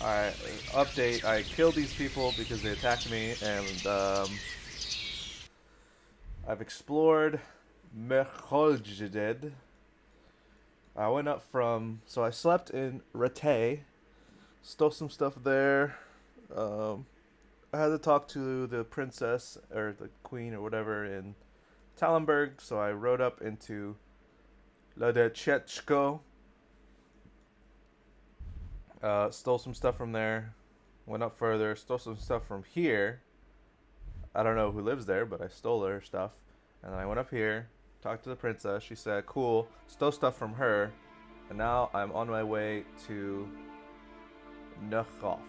I update. I killed these people because they attacked me, and I've explored Mekholjed. I went up from. So I slept in Rete, stole some stuff there. Um, I had to talk to the princess or the queen or whatever in Tallenberg, so I rode up into Ladechechko, stole some stuff from there, went up further, stole some stuff from here. I don't know who lives there, but I stole her stuff. And then I went up here, talked to the princess. She said, cool, stole stuff from her. And now I'm on my way to Nukhov.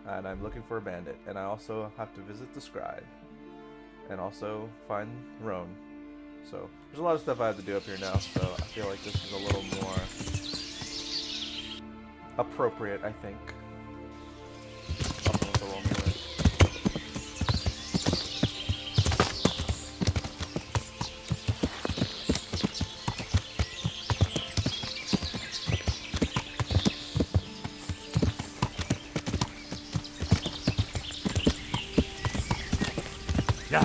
And I'm looking for a bandit. And I also have to visit the scribe. And also find Roan. So there's a lot of stuff I have to do up here now. So I feel like this is a little more appropriate, I think. Also with the long way. Yeah.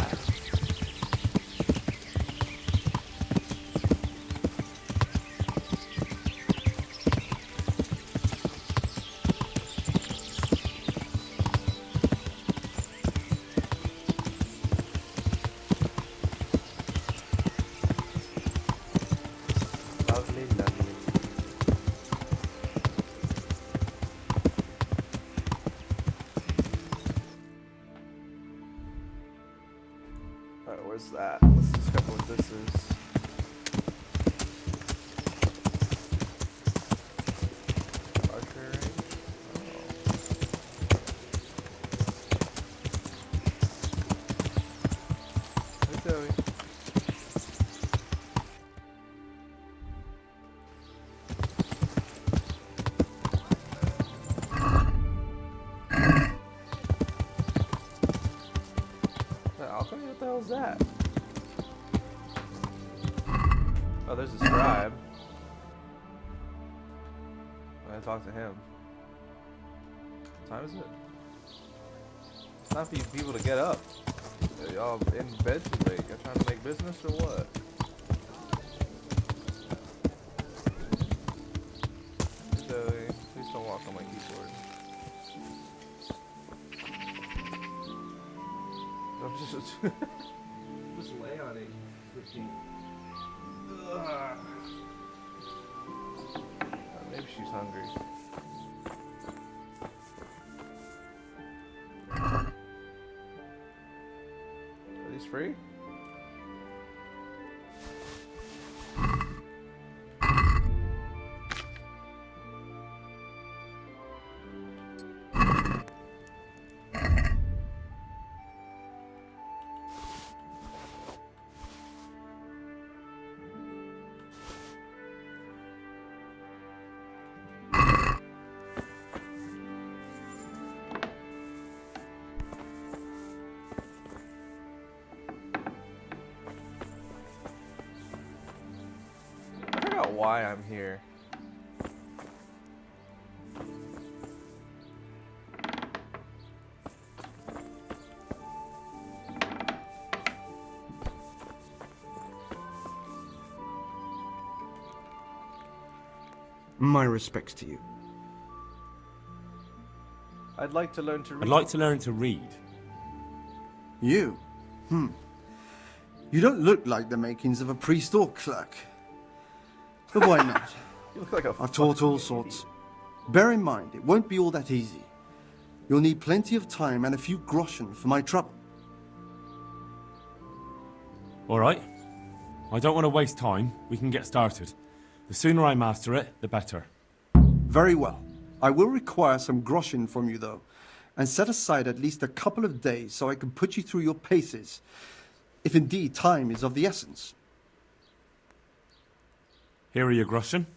Lovely, lovely. Alright, where's that? Let's discover what this is. Archer range? Oh. Hey, Zoe. The alchemy? What the hell is that? Oh, there's a scribe. I talk to him. What time is it? It's time for you people to get up. Y'all in bed too late. Y'all trying to make business or what? Zoe, please don't walk on my keyboard. I'm just just lay on it. Freaking. Maybe she's hungry. Are these free? I forgot why I'm here. My respects to you. I'd like to learn to read. I'd like to learn to read. You? You don't look like the makings of a priest or clerk. But why not? You look like a I've taught all sorts. Bear in mind, it won't be all that easy. You'll need plenty of time and a few groschen for my trouble. All right. I don't want to waste time. We can get started. The sooner I master it, the better. Very well. I will require some groschen from you, though, and set aside at least a couple of days so I can put you through your paces, if indeed time is of the essence. Here are your groschen.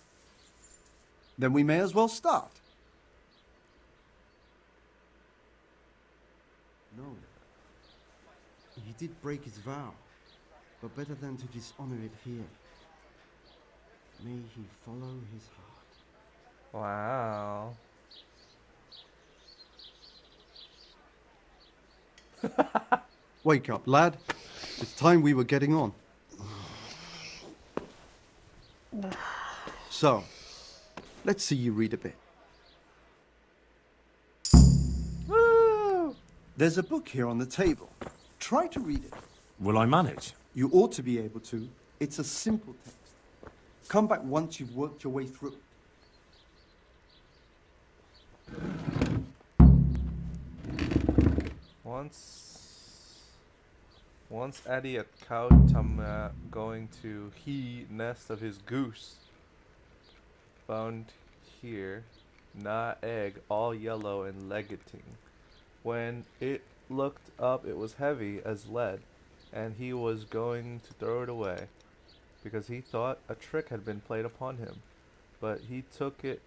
Then we may as well start. No. He did break his vow, but better than to dishonor it here. May he follow his heart. Wow. Wake up, lad. It's time we were getting on. So, let's see you read a bit. Woo! There's a book here on the table. Try to read it. Will I manage? You ought to be able to. It's a simple text. Come back once you've worked your way through it. Once Addy at Kautama going to he nest of his goose. Found here, na egg all yellow and legating. When it looked up, it was heavy as lead, and he was going to throw it away, because he thought a trick had been played upon him. But he took it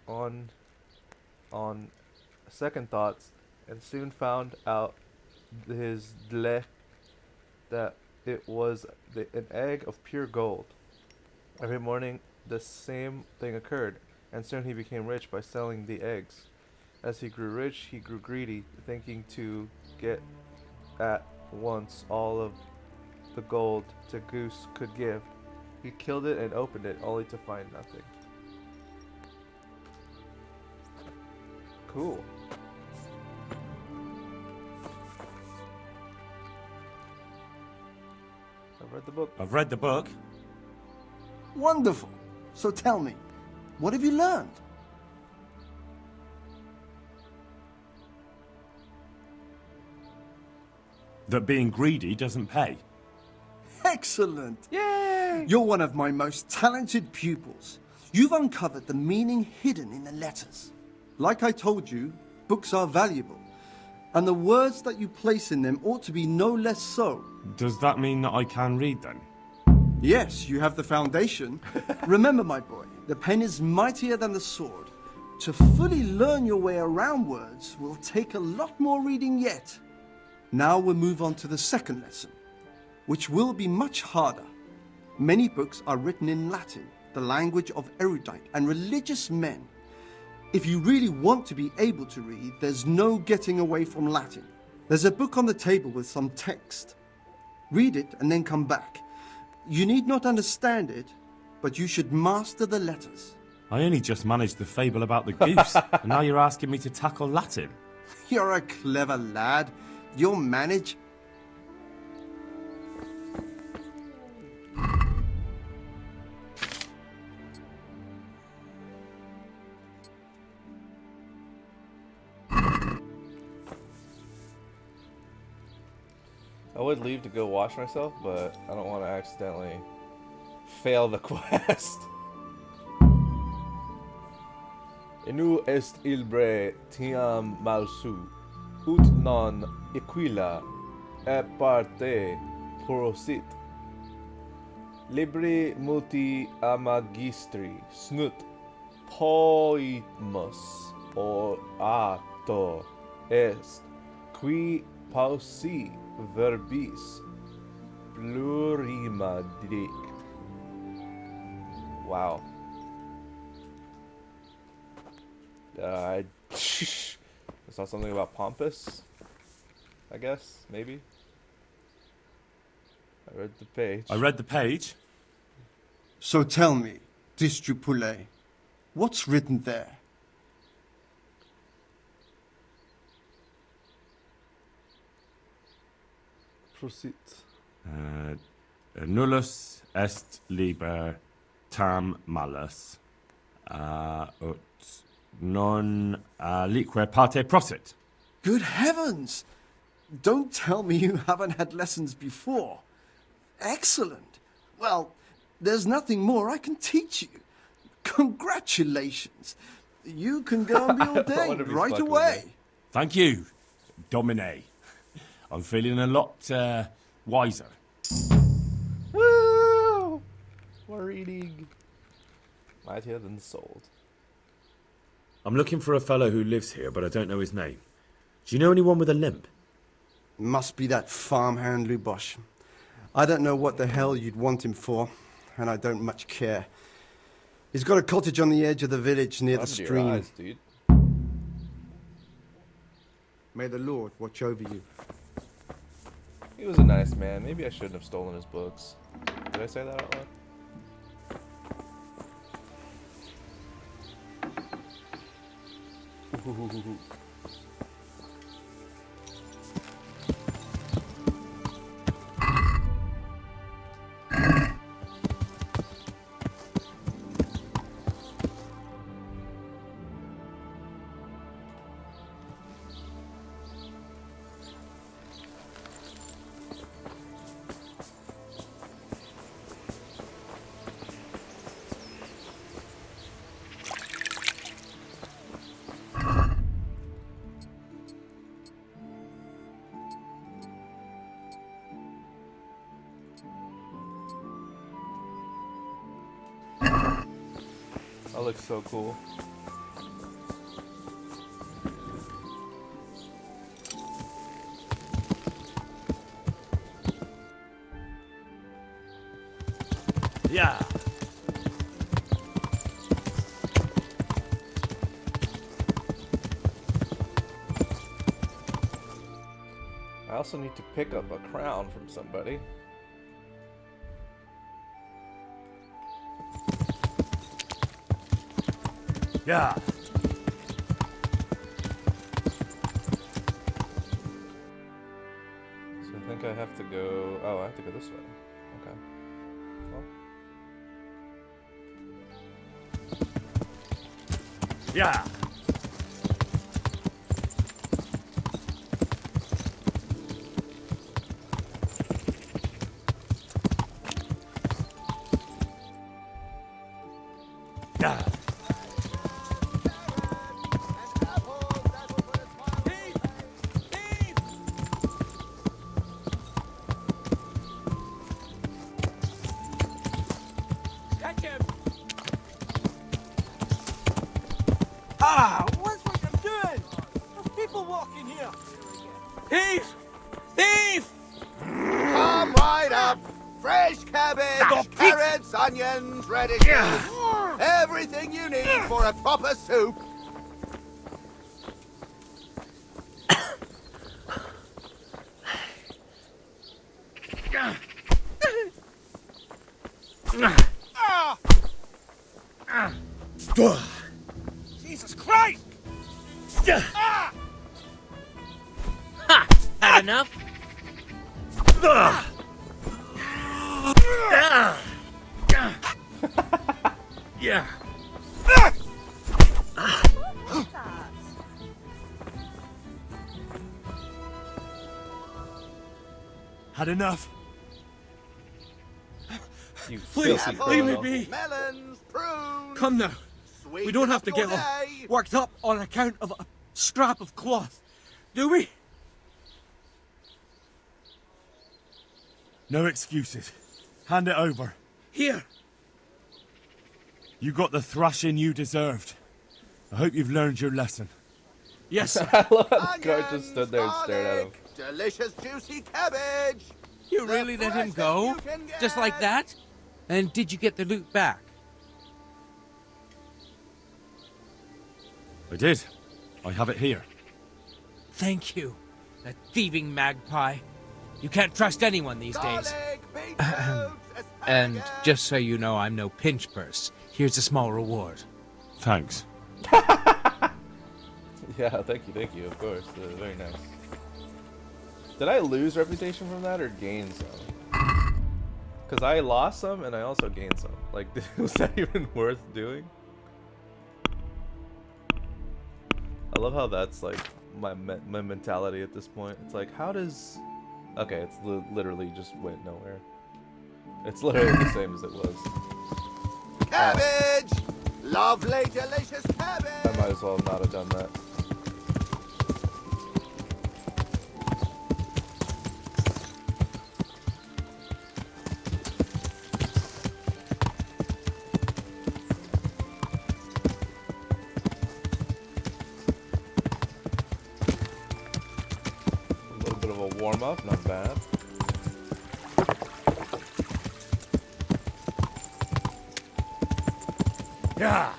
on second thoughts, and soon found out his dle that it was an egg of pure gold. Every morning the same thing occurred, and soon he became rich by selling the eggs. As he grew rich, he grew greedy, thinking to get at once all of the gold the goose could give. He killed it and opened it, only to find nothing. Cool. I've read the book. I've read the book. Wonderful. So tell me, what have you learned? That being greedy doesn't pay. Excellent. Yay! You're one of my most talented pupils. You've uncovered the meaning hidden in the letters. Like I told you, books are valuable, and the words that you place in them ought to be no less so. Does that mean that I can read then? Yes, you have the foundation. Remember, my boy, the pen is mightier than the sword. To fully learn your way around words will take a lot more reading yet. Now we'll move on to the second lesson, which will be much harder. Many books are written in Latin, the language of erudite and religious men. If you really want to be able to read, there's no getting away from Latin. There's a book on the table with some text. Read it and then come back. You need not understand it, but you should master the letters. I only just managed the fable about the goose, and now you're asking me to tackle Latin. You're a clever lad. You'll manage. I would leave to go wash myself, but I don't want to accidentally fail the quest. Inu est ilbre tiam malsu, ut non equila e parte prosit. Libri multi a magistri snut poimus or ato est qui pausi verbis plurima dict. Wow. I saw something about pompous, I guess, maybe. I read the page. I read the page. So tell me, Distrupule, what's written there? Proceed. Nullus est liber tam malus, ut non lique parte prosit. Good heavens! Don't tell me you haven't had lessons before. Excellent. Well, there's nothing more I can teach you. Congratulations. You can go and be ordained right away. Thank you, Domine. I'm feeling a lot wiser. Woo! We're reading. Mightier than sold. I'm looking for a fellow who lives here, but I don't know his name. Do you know anyone with a limp? Must be that farmhand Lubosh. I don't know what the hell you'd want him for, and I don't much care. He's got a cottage on the edge of the village near the Under your stream. eyes, dude. May the Lord watch over you. He was a nice man. Maybe I shouldn't have stolen his books. Did I say that out loud? That looks so cool. Yeah. I also need to pick up a crown from somebody. Yeah. So I think I have to go... Oh, I have to go this way. Okay. Well. Yeah. Yeah. Ah, what's what you're doing? There's people walking here. Thief! Thief! Come right up. Fresh cabbage, carrots, onions, radishes. Everything you need for a proper soup. Jesus Christ! Ha! Had enough? Yeah. Had enough? You Please, filthy leave me criminal. be. Melons, prunes. Come now. Sweet We don't have to enough get for all day. worked up on account of a scrap of cloth. Do we? No excuses. Hand it over. Here. You got the thrashing you deserved. I hope you've learned your lesson. Yes, sir. I love how the Onions, guard just stood there and stared at him. garlic, delicious juicy cabbage. You The really let him freshest go? you can Just like get. that? And did you get the loot back? I did. I have it here. Thank you. That thieving magpie. You can't trust anyone these days. Garlic, beetroot, And asparagus. just so you know, I'm no pinch purse. Here's a small reward. Thanks. Yeah, thank you, of course. Very nice. Did I lose reputation from that or gain some? Because I lost some and I also gained some. Like, was that even worth doing? I love how that's like my mentality at this point. It's like, how does... Okay, it's literally just went nowhere. It's literally the same as it was. Cabbage! Lovely, delicious cabbage! I might as well not have done that. A little bit of a warm-up, not bad. Yeah.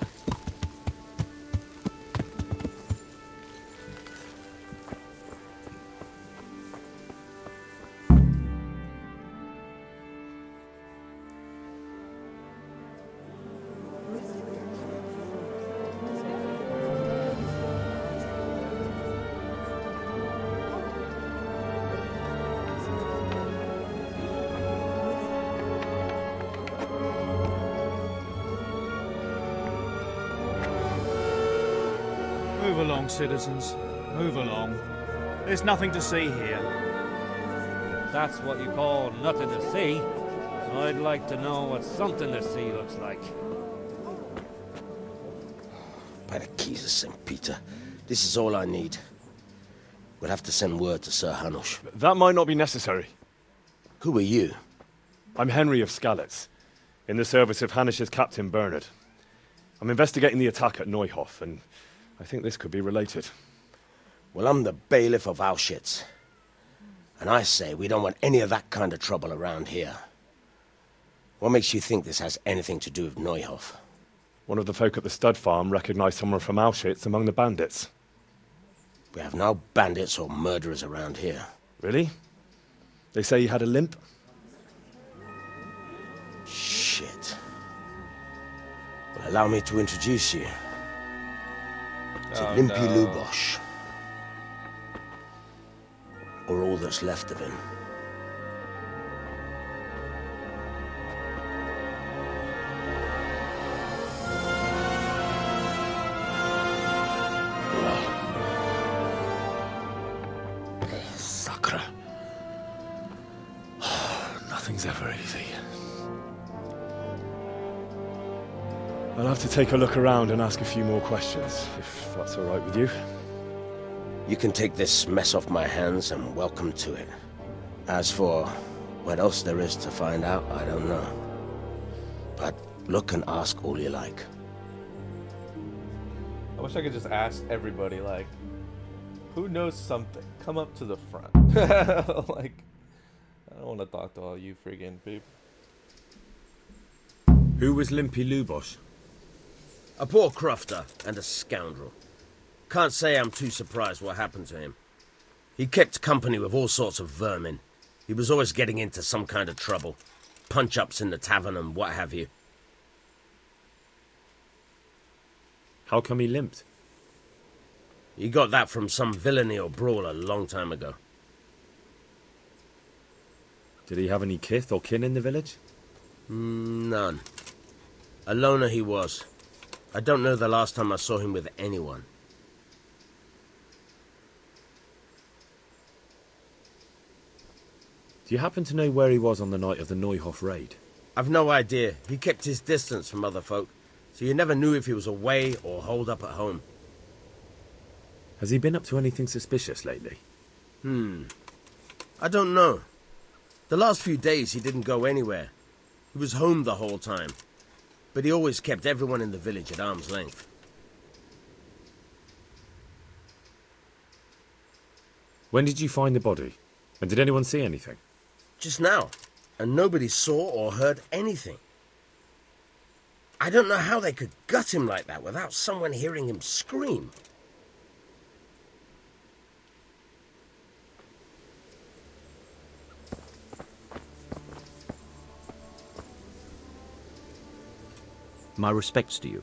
Move along, citizens. Move along. There's nothing to see here. That's what you call nothing to see. I'd like to know what something to see looks like. By the keys of St. Peter, this is all I need. We'll have to send word to Sir Hanush. That might not be necessary. Who are you? I'm Henry of Skalitz, in the service of Hanush's Captain Bernard. I'm investigating the attack at Neuhof, and I think this could be related. Well, I'm the bailiff of Auschwitz. And I say we don't want any of that kind of trouble around here. What makes you think this has anything to do with Neuhof? One of the folk at the stud farm recognized someone from Auschwitz among the bandits. We have no bandits or murderers around here. Really? They say he had a limp? Shit. Well, allow me to introduce you to Limpy Lubosh. Or all that's left of him. Sacre. Nothing's ever easy. I'll have to take a look around and ask a few more questions, if that's all right with you. You can take this mess off my hands and welcome to it. As for what else there is to find out, I don't know. But look and ask all you like. I wish I could just ask everybody, like, who knows something? Come up to the front. Like, I don't want to talk to all you friggin' people. Who was Limpy Lubosh? A poor crofter and a scoundrel. Can't say I'm too surprised what happened to him. He kept company with all sorts of vermin. He was always getting into some kind of trouble. Punch-ups in the tavern and what have you. How come he limped? He got that from some villainy or brawl a long time ago. Did he have any kith or kin in the village? None. A loner he was. I don't know the last time I saw him with anyone. Do you happen to know where he was on the night of the Neuhof raid? I've no idea. He kept his distance from other folk, so you never knew if he was away or holed up at home. Has he been up to anything suspicious lately? I don't know. The last few days he didn't go anywhere. He was home the whole time. But he always kept everyone in the village at arm's length. When did you find the body? And did anyone see anything? Just now. And nobody saw or heard anything. I don't know how they could gut him like that without someone hearing him scream. My respects to you.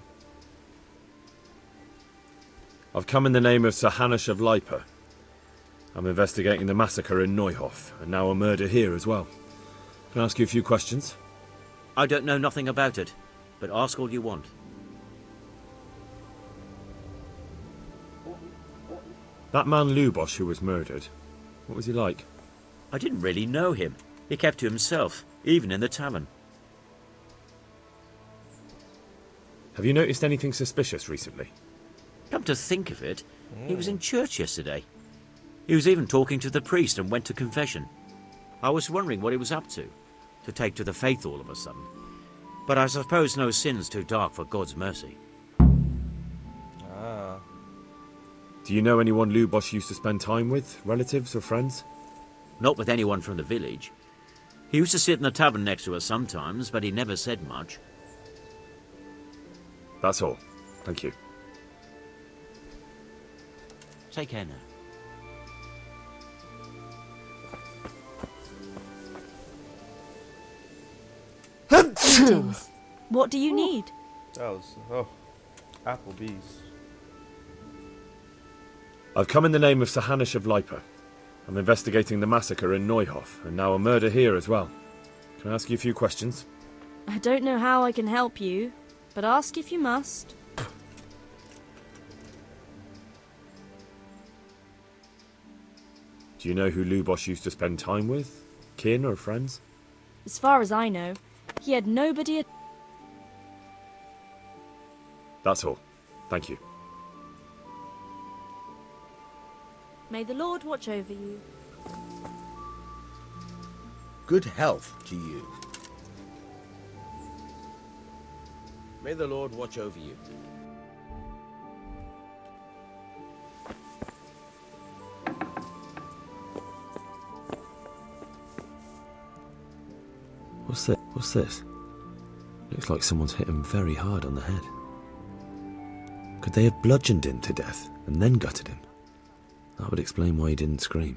I've come in the name of Sir Hanush of Lipa. I'm investigating the massacre in Neuhof, and now a murder here as well. Can I ask you a few questions? I don't know nothing about it, but ask all you want. That man Lubosh who was murdered, what was he like? I didn't really know him. He kept to himself, even in the tavern. Have you noticed anything suspicious recently? Come to think of it, he was in church yesterday. He was even talking to the priest and went to confession. I was wondering what he was up to take to the faith all of a sudden. But I suppose no sin's too dark for God's mercy. Do you know anyone Lubosh used to spend time with? Relatives or friends? Not with anyone from the village. He used to sit in the tavern next to us sometimes, but he never said much. That's all. Thank you. Take care now. Greetings. What do you need? That was, Applebee's. I've come in the name of Sir Hanush of Lipa. I'm investigating the massacre in Neuhof, and now a murder here as well. Can I ask you a few questions? I don't know how I can help you, but ask if you must. Do you know who Lubos used to spend time with? Kin or friends? As far as I know, he had nobody. That's all. Thank you. May the Lord watch over you. Good health to you. May the Lord watch over you. What's this? What's this? Looks like someone's hit him very hard on the head. Could they have bludgeoned him to death and then gutted him? That would explain why he didn't scream.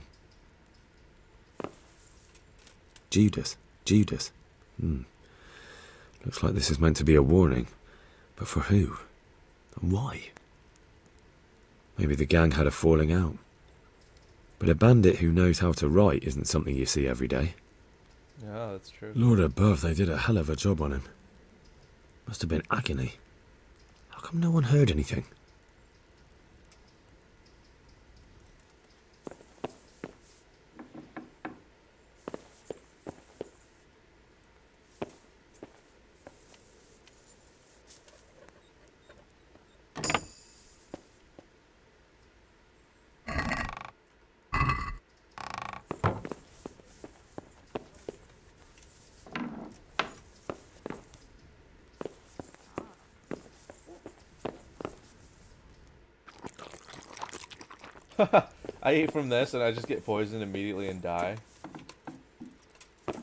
Judas. Looks like this is meant to be a warning. But for who? And why? Maybe the gang had a falling out. But a bandit who knows how to write isn't something you see every day. Yeah, that's true. Lord above, they did a hell of a job on him. Must have been agony. How come no one heard anything? I eat from this and I just get poisoned immediately and die. It's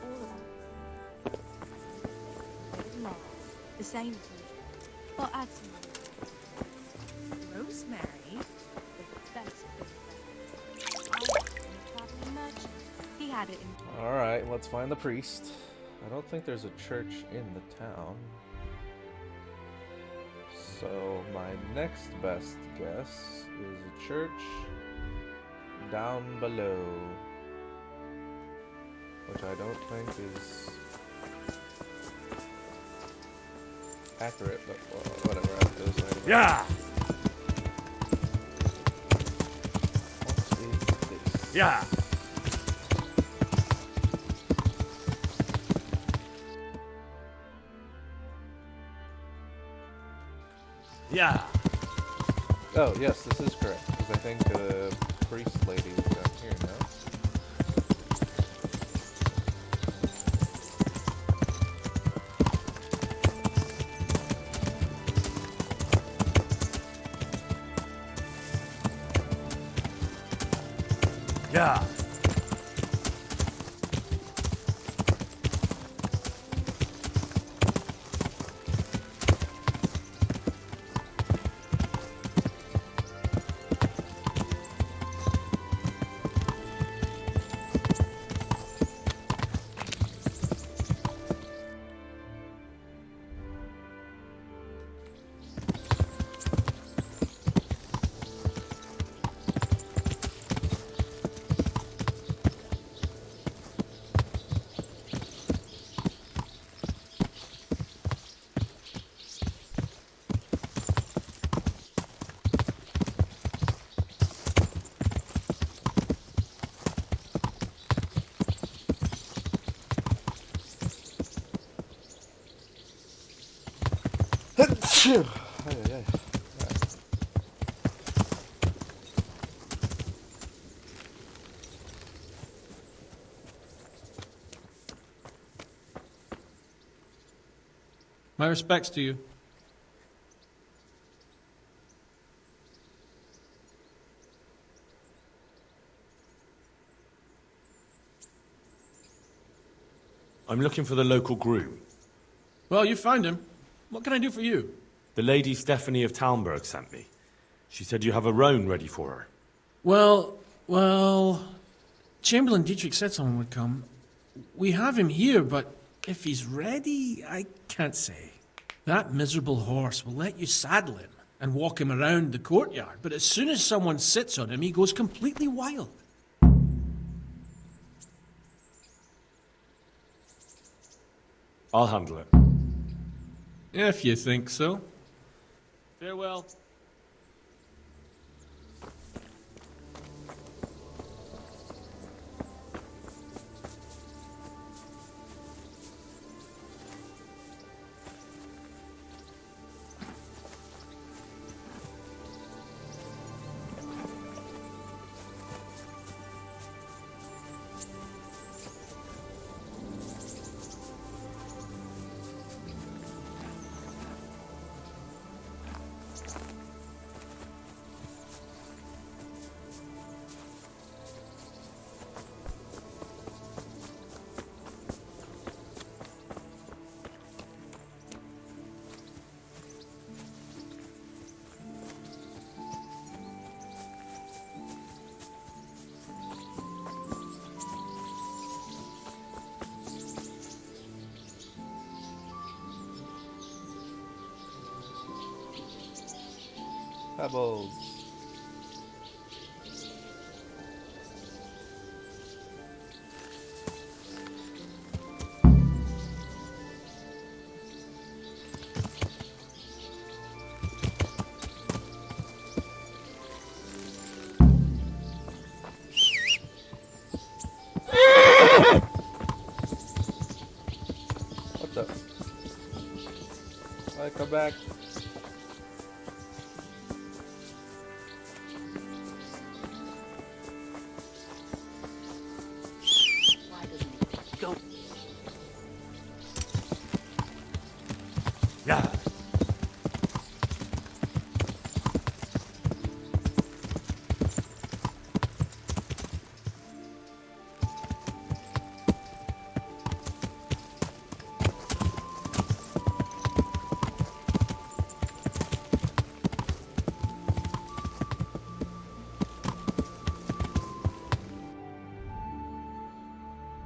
all about the same as usual. Or add some more. Rosemary, the best thing there. I am a traveling merchant. He had it in. Alright, let's find the priest. I don't think there's a church in the town. So my next best guess is a church down below. Which I don't think is accurate, but whatever, I have to go. Yeah! What is this? Yeah! Yeah! Oh, yes, this is correct, because I think the priest lady is down here now. Yeah! Phew. Ay, ay, ay. Right. My respects to you. I'm looking for the local groom. Well, you found him. What can I do for you? The lady Stephanie of Talmberg sent me. She said you have a roan ready for her. Well, Chamberlain Dietrich said someone would come. We have him here, but if he's ready, I can't say. That miserable horse will let you saddle him and walk him around the courtyard, but as soon as someone sits on him, he goes completely wild. I'll handle it. If you think so. Farewell. Pebbles. What the? Alright, come back. Go. Yeah.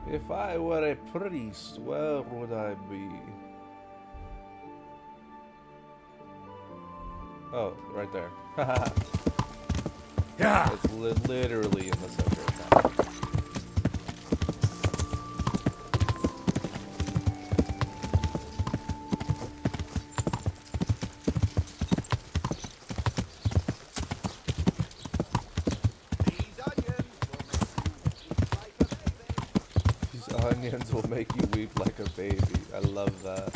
If I were a priest, where would I be? Oh, right there. Yeah. It's literally in the center of town. Onions will make you weep like a baby. I love that.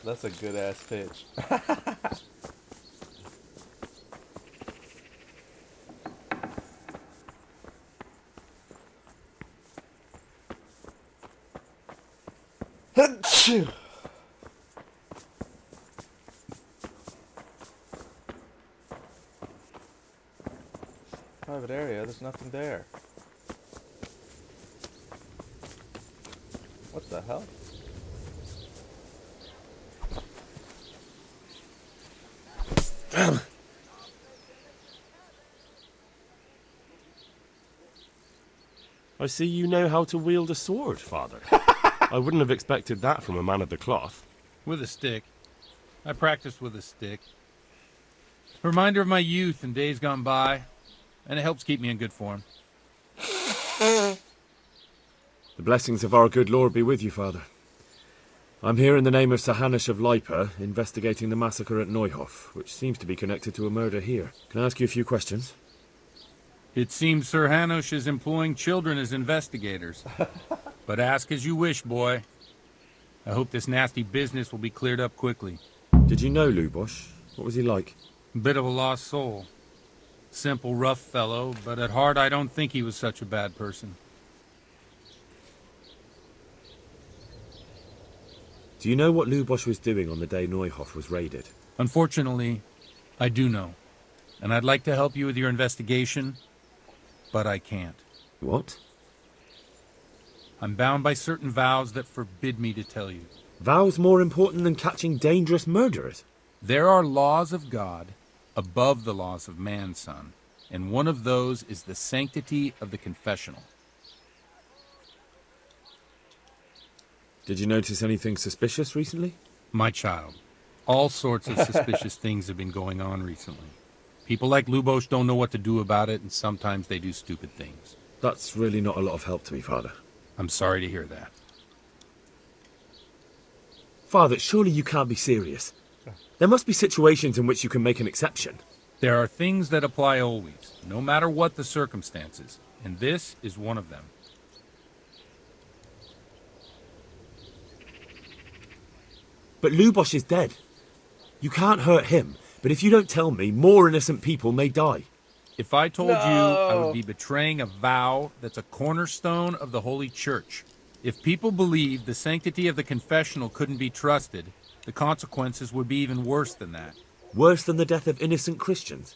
That's a good ass pitch. Private area, there's nothing there. What the hell? I see you know how to wield a sword, Father. I wouldn't have expected that from a man of the cloth. With a stick. I practiced with a stick. Reminder of my youth and days gone by, and it helps keep me in good form. The blessings of our good Lord be with you, Father. I'm here in the name of Sir Hanush of Lipa, investigating the massacre at Neuhof, which seems to be connected to a murder here. Can I ask you a few questions? It seems Sir Hanush is employing children as investigators. But ask as you wish, boy. I hope this nasty business will be cleared up quickly. Did you know Lubosh? What was he like? Bit of a lost soul. Simple, rough fellow, but at heart I don't think he was such a bad person. Do you know what Lubosh was doing on the day Neuhof was raided? Unfortunately, I do know. And I'd like to help you with your investigation, but I can't. What? I'm bound by certain vows that forbid me to tell you. Vows more important than catching dangerous murderers? There are laws of God above the laws of man, son, and one of those is the sanctity of the confessional. Did you notice anything suspicious recently? My child, all sorts of suspicious things have been going on recently. People like Lubosh don't know what to do about it, and sometimes they do stupid things. That's really not a lot of help to me, Father. I'm sorry to hear that. Father, surely you can't be serious. There must be situations in which you can make an exception. There are things that apply always, no matter what the circumstances, and this is one of them. But Lubosh is dead. You can't hurt him, but if you don't tell me, more innocent people may die. If I told you, I would be betraying a vow that's a cornerstone of the Holy Church. If people believed the sanctity of the confessional couldn't be trusted, the consequences would be even worse than that. Worse than the death of innocent Christians?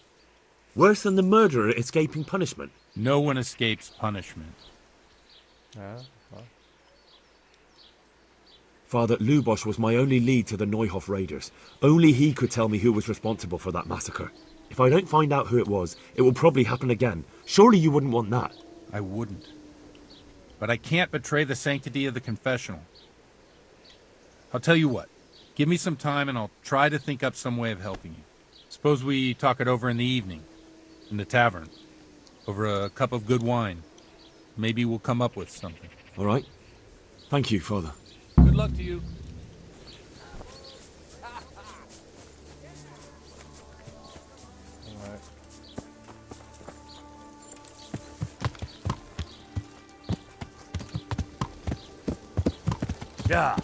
Worse than the murderer escaping punishment? No one escapes punishment. Father, Lubosh was my only lead to the Neuhof raiders. Only he could tell me who was responsible for that massacre. If I don't find out who it was, it will probably happen again. Surely you wouldn't want that. I wouldn't. But I can't betray the sanctity of the confessional. I'll tell you what. Give me some time and I'll try to think up some way of helping you. Suppose we talk it over in the evening, in the tavern, over a cup of good wine. Maybe we'll come up with something. All right. Thank you, Father. Good luck to you. Yeah.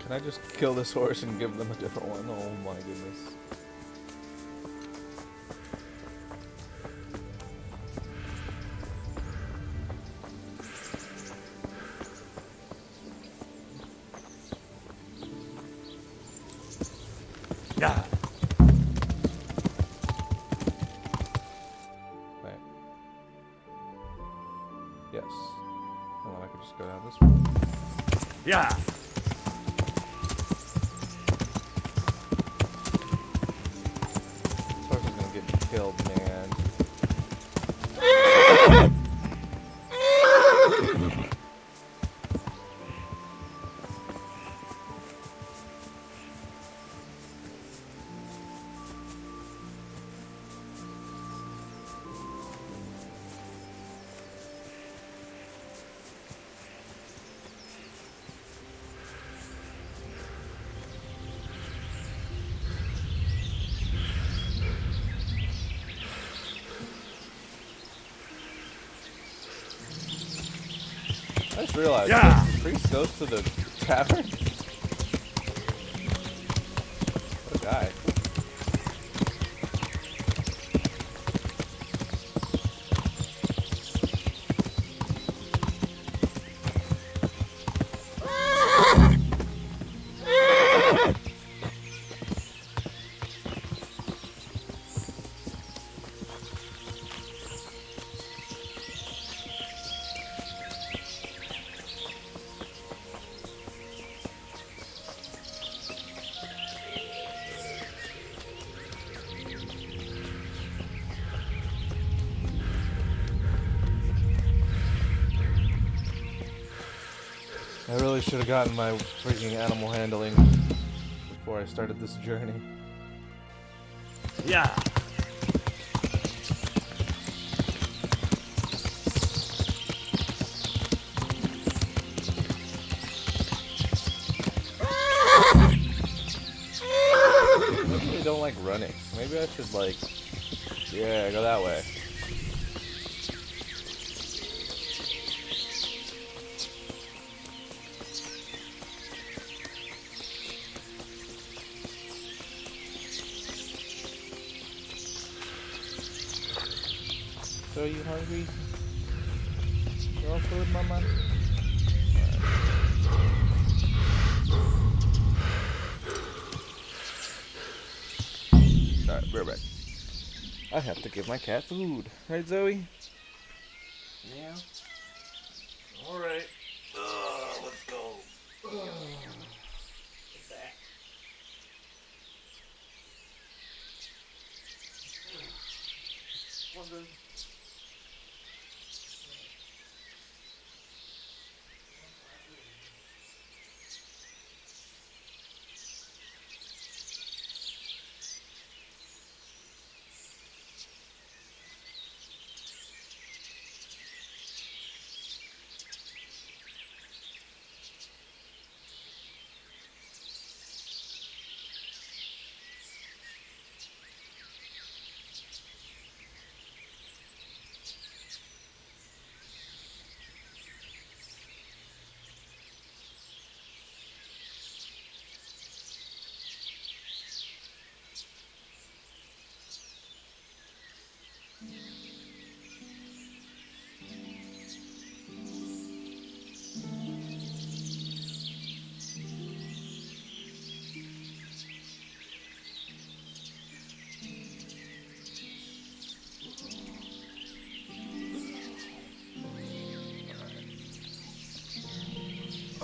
Can I just kill this horse and give them a different one? Oh my goodness. Yeah. Right. Yes. Well, I could just go down this way. Yeah. This horse is gonna get me killed, man. I just realized the priest goes to the tavern. What a guy. I really should have gotten my freaking animal handling before I started this journey. Yeah. like running. Maybe I should like, yeah, go that way. So you hungry? You want food, mama? Alright, we're back. I have to give my cat food. Right, Zoe? Yeah. Alright. Let's go. Get back. One good.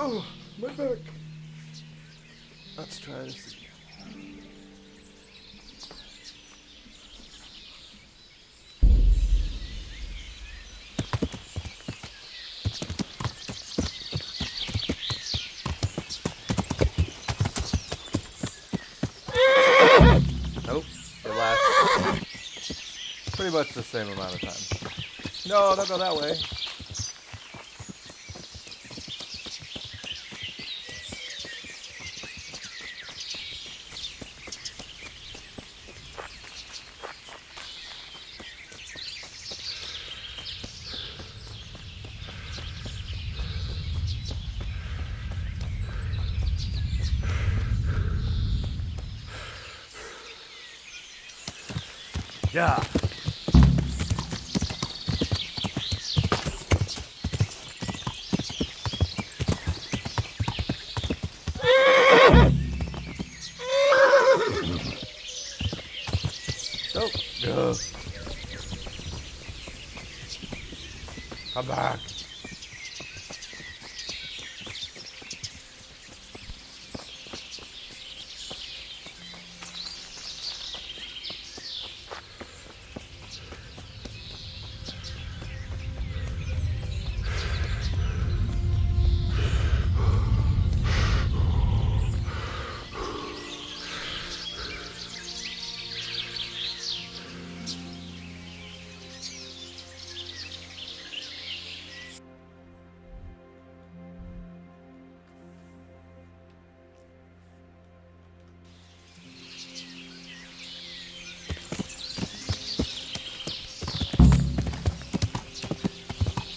Oh, my back. Let's try this again. Nope, it lasts pretty much the same amount of time. No, don't go that way. Yeah. Oh, go. Come back.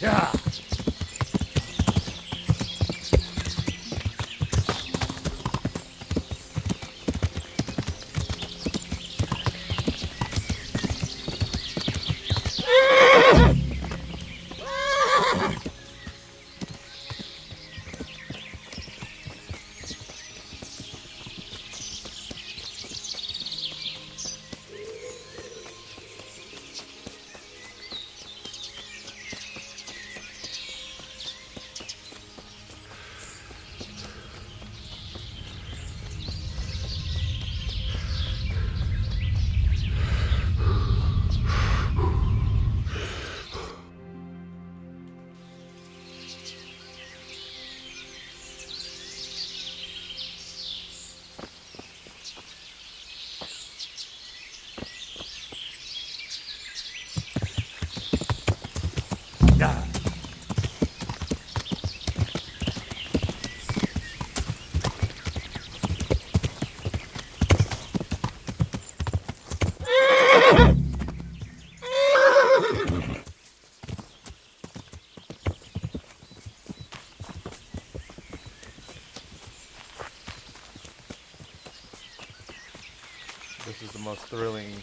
Yeah.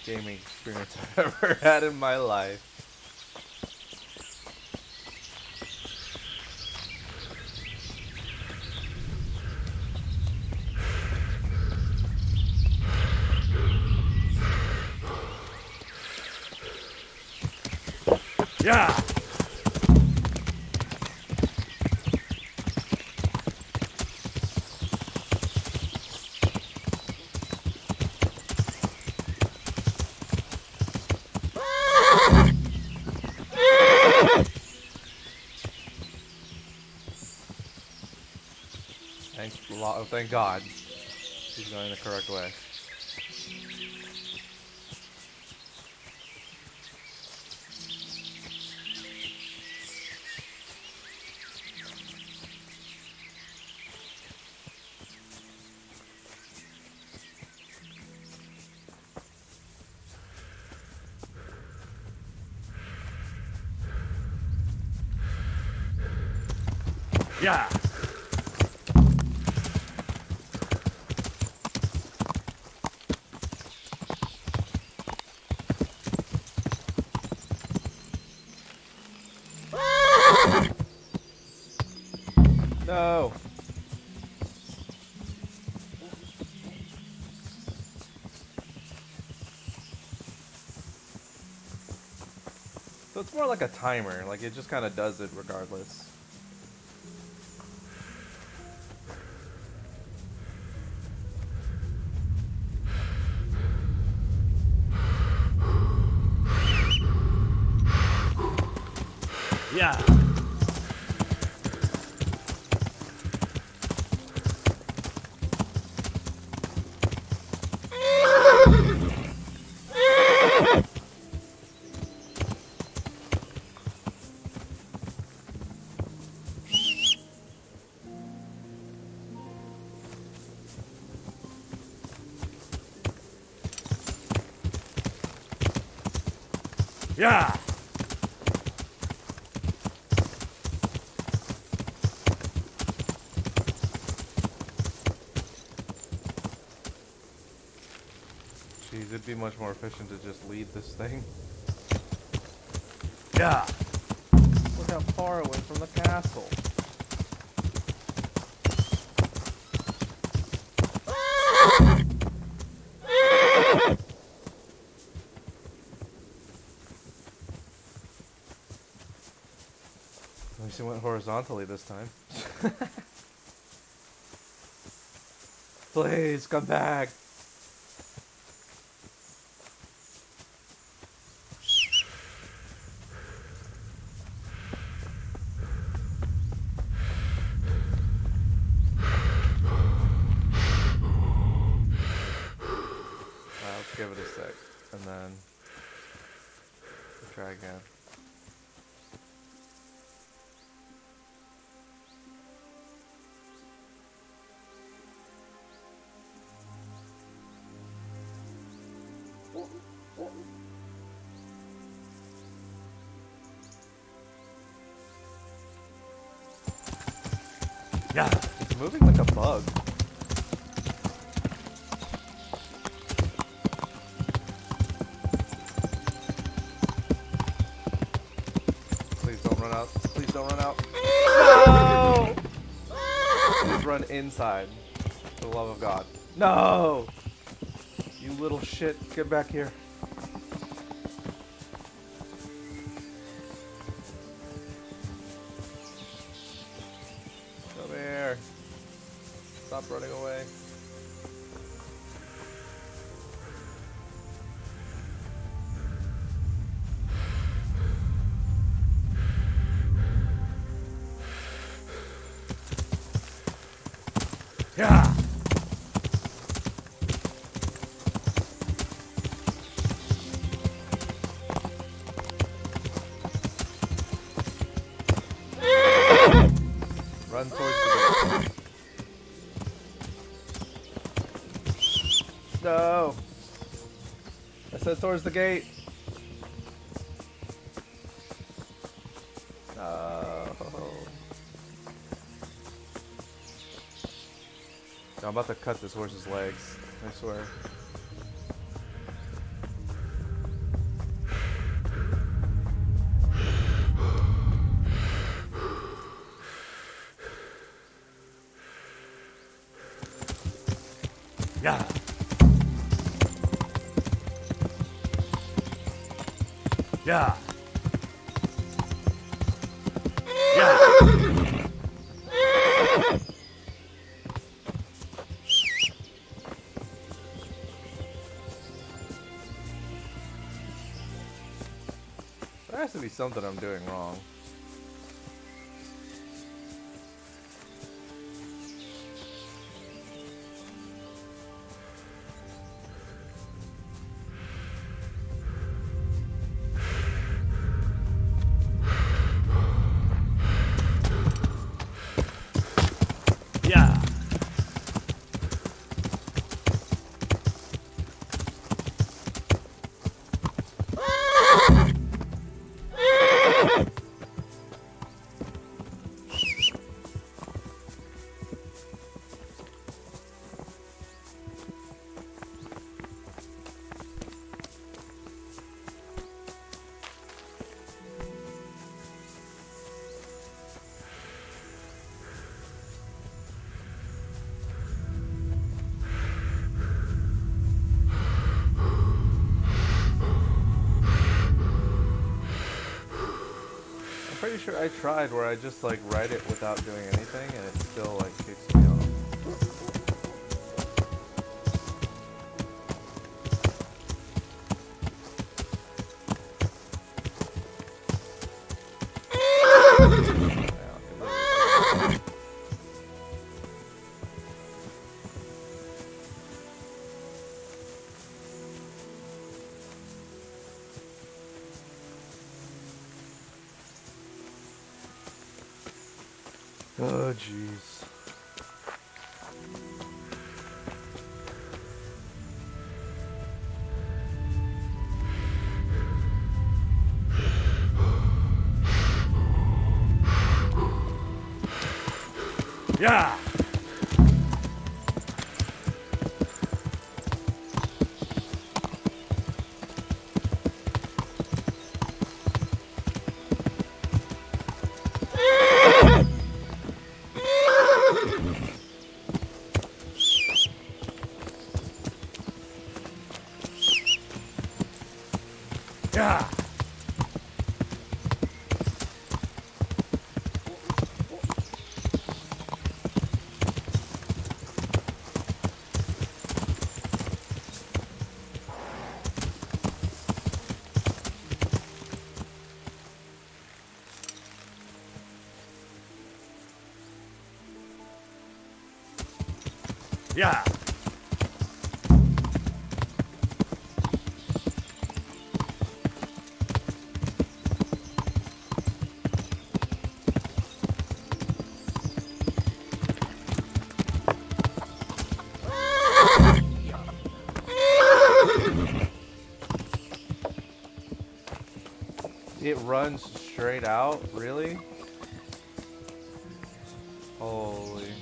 gaming experience I've ever had in my life. Yeah. Thank God. He's going the correct way. Yeah. No. So it's more like a timer. Like it just kind of does it regardless. Yeah. Yeah. Jeez, it'd be much more efficient to just lead this thing. Yeah. Look how far it went from the castle. At least it went horizontally this time. Please come back. Let's give it a sec, and then we'll try again. Yeah. It's moving like a bug. Please don't run out. Please don't run out. No! Please run inside. For the love of God. No! You little shit. Get back here. Come here. Stop running away. Yeah. Run towards the gate. No! I said towards the gate. No. I'm about to cut this horse's legs. I swear. Yeah. Yeah. There has to be something I'm doing wrong. Yeah. I'm pretty sure I tried where I just like write it without doing anything and it still like kicks me off. Oh jeez. Yeah. Yeah. Yeah. It runs straight out, really? Holy.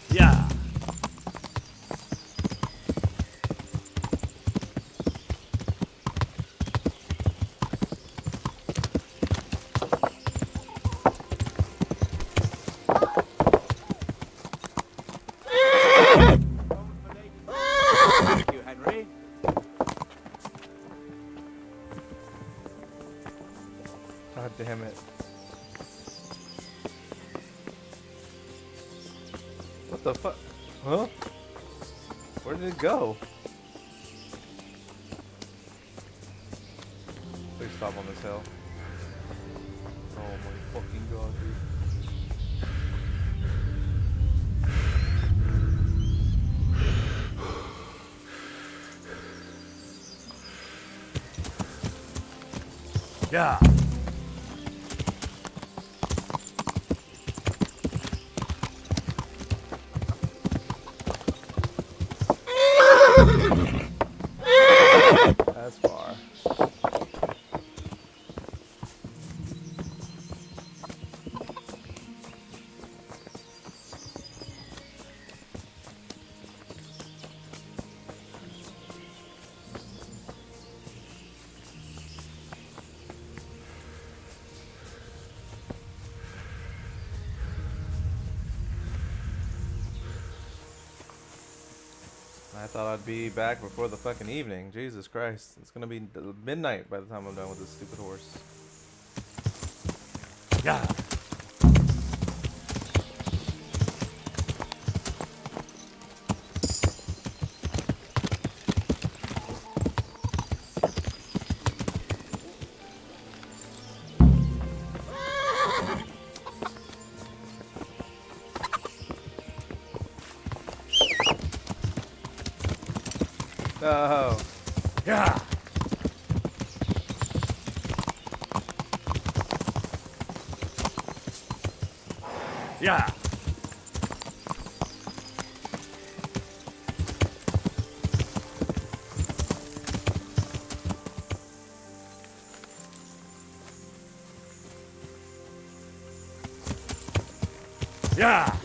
Yeah. Thank you, Henry. God damn it. What the fuck? Huh? Where did it go? Please stop on this hill. Oh my fucking god, dude. Yeah. thought I'd be back before the fucking evening. Jesus Christ. It's gonna be midnight by the time I'm done with this stupid horse. Yeah. Oh. Yeah. Yeah. Yeah.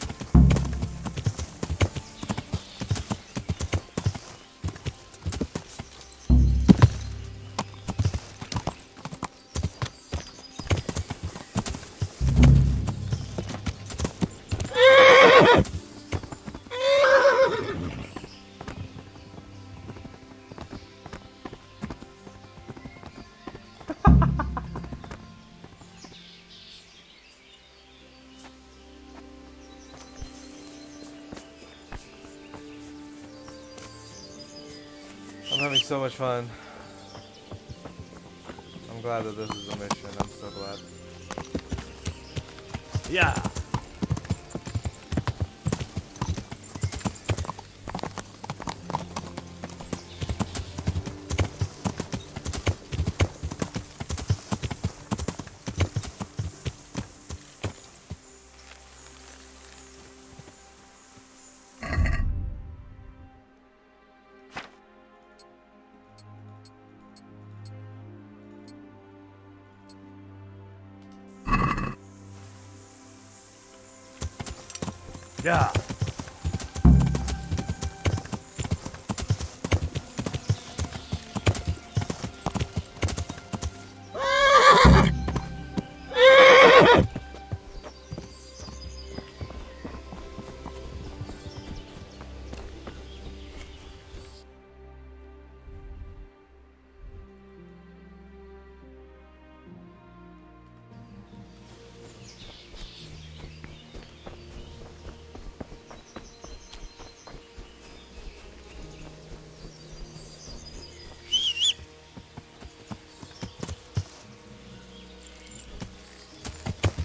I'm having so much fun. I'm glad that this is a mission. I'm so glad. Yeah. Yeah.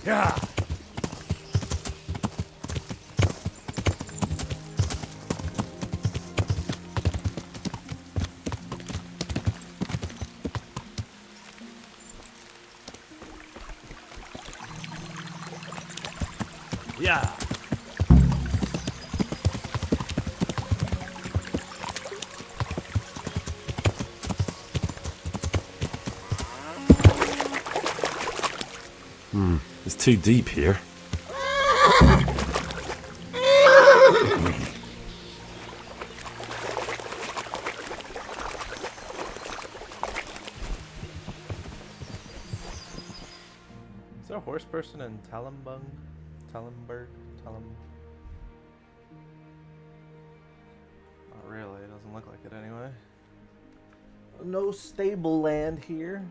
Yeah. Yeah. It's too deep here. Is there a horse person in Talumberg? Not really, it doesn't look like it anyway. No stable land here.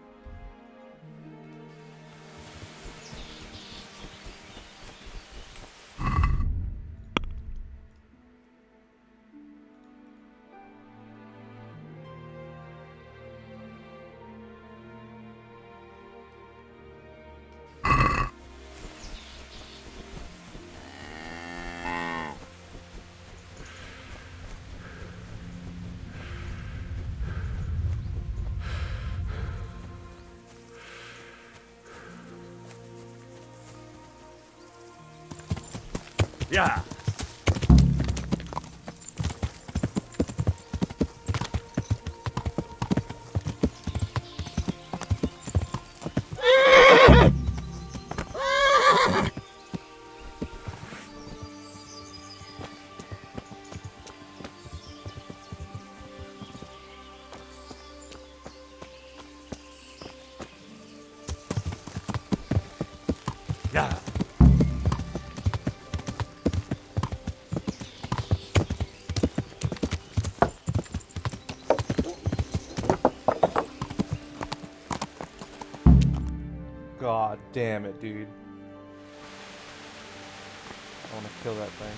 Yeah. Yeah. God damn it, dude. I want to kill that thing.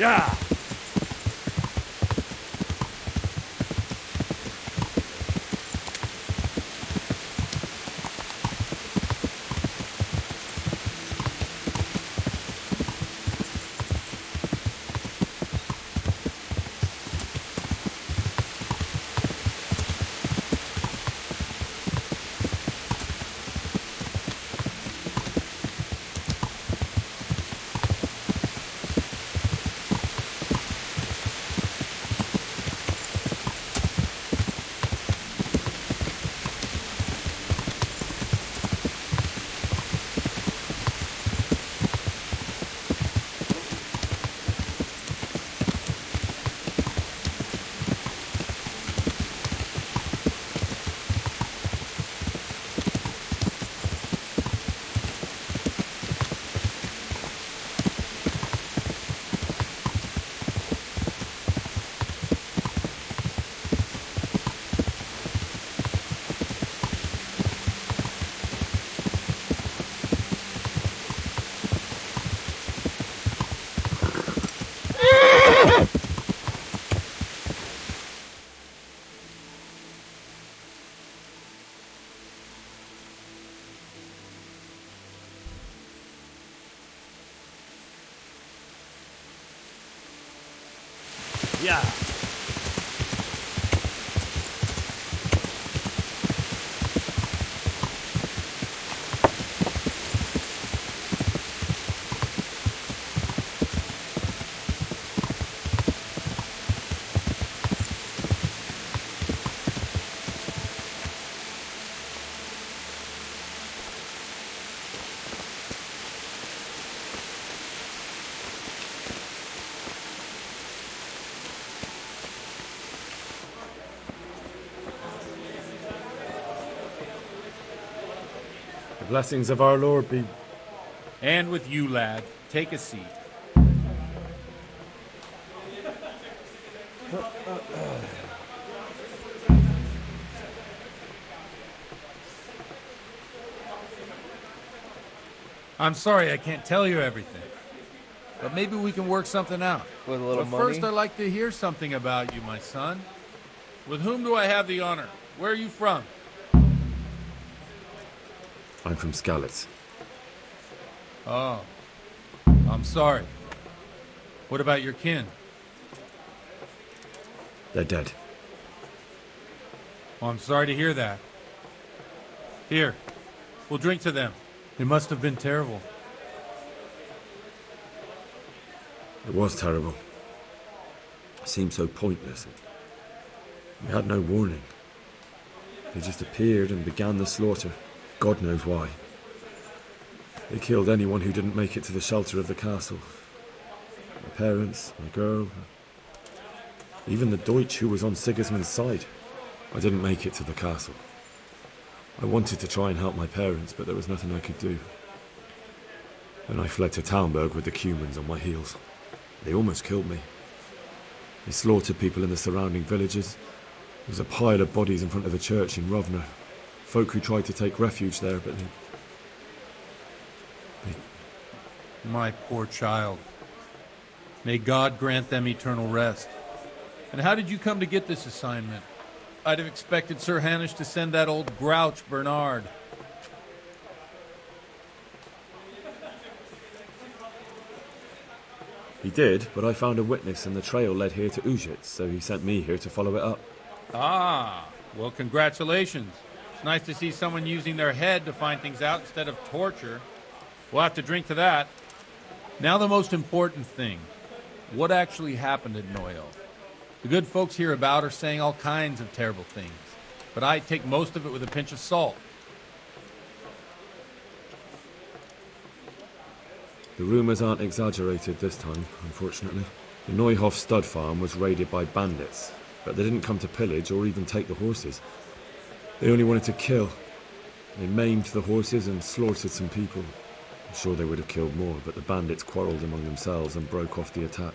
Yeah! Yeah! The blessings of our Lord be... And with you, lad. Take a seat. I'm sorry I can't tell you everything. But maybe we can work something out. With a little but money? first, I'd like to hear something about you, my son. With whom do I have the honor? Where are you from? I'm from Skalitz. Oh. I'm sorry. What about your kin? They're dead. Oh, I'm sorry to hear that. Here, we'll drink to them. It must have been terrible. It was terrible. It seemed so pointless. We had no warning. They just appeared and began the slaughter. God knows why. They killed anyone who didn't make it to the shelter of the castle. My parents, my girl, even the Deutsch who was on Sigismund's side. I didn't make it to the castle. I wanted to try and help my parents, but there was nothing I could do. Then I fled to Townburg with the Cumans on my heels. They almost killed me. They slaughtered people in the surrounding villages. There was a pile of bodies in front of the church in Rovner. Folk who tried to take refuge there, but they... My poor child. May God grant them eternal rest. And how did you come to get this assignment? I'd have expected Sir Hanish to send that old grouch, Bernard. He did, but I found a witness and the trail led here to Ujit, so he sent me here to follow it up. Ah, well, congratulations. It's nice to see someone using their head to find things out instead of torture. We'll have to drink to that. Now the most important thing. What actually happened at Noel? The good folks hereabout are saying all kinds of terrible things, but I take most of it with a pinch of salt. The rumours aren't exaggerated this time, unfortunately. The Neuhoff stud farm was raided by bandits, but they didn't come to pillage or even take the horses. They only wanted to kill. They maimed the horses and slaughtered some people. I'm sure they would have killed more, but the bandits quarrelled among themselves and broke off the attack.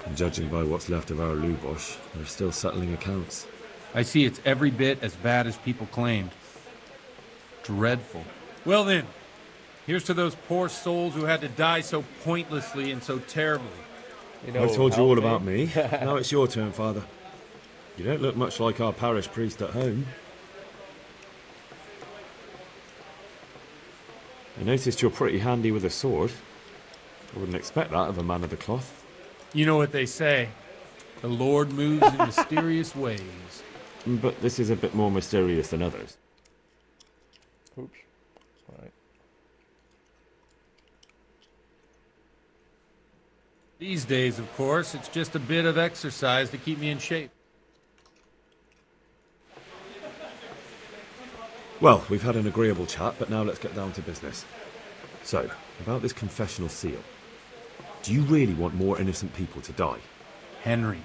And judging by what's left of our Lubosh, they're still settling accounts. I see it's every bit as bad as people claimed. Dreadful. Well then, here's to those poor souls who had to die so pointlessly and so terribly. You know, I've told you all about me. Now it's your turn, Father. You don't look much like our parish priest at home. I noticed you're pretty handy with a sword. I wouldn't expect that of a man of the cloth. You know what they say. The Lord moves in mysterious ways. But this is a bit more mysterious than others. Oops. Alright. These days, of course, it's just a bit of exercise to keep me in shape. Well, we've had an agreeable chat, but now let's get down to business. So, about this confessional seal. Do you really want more innocent people to die? Henry,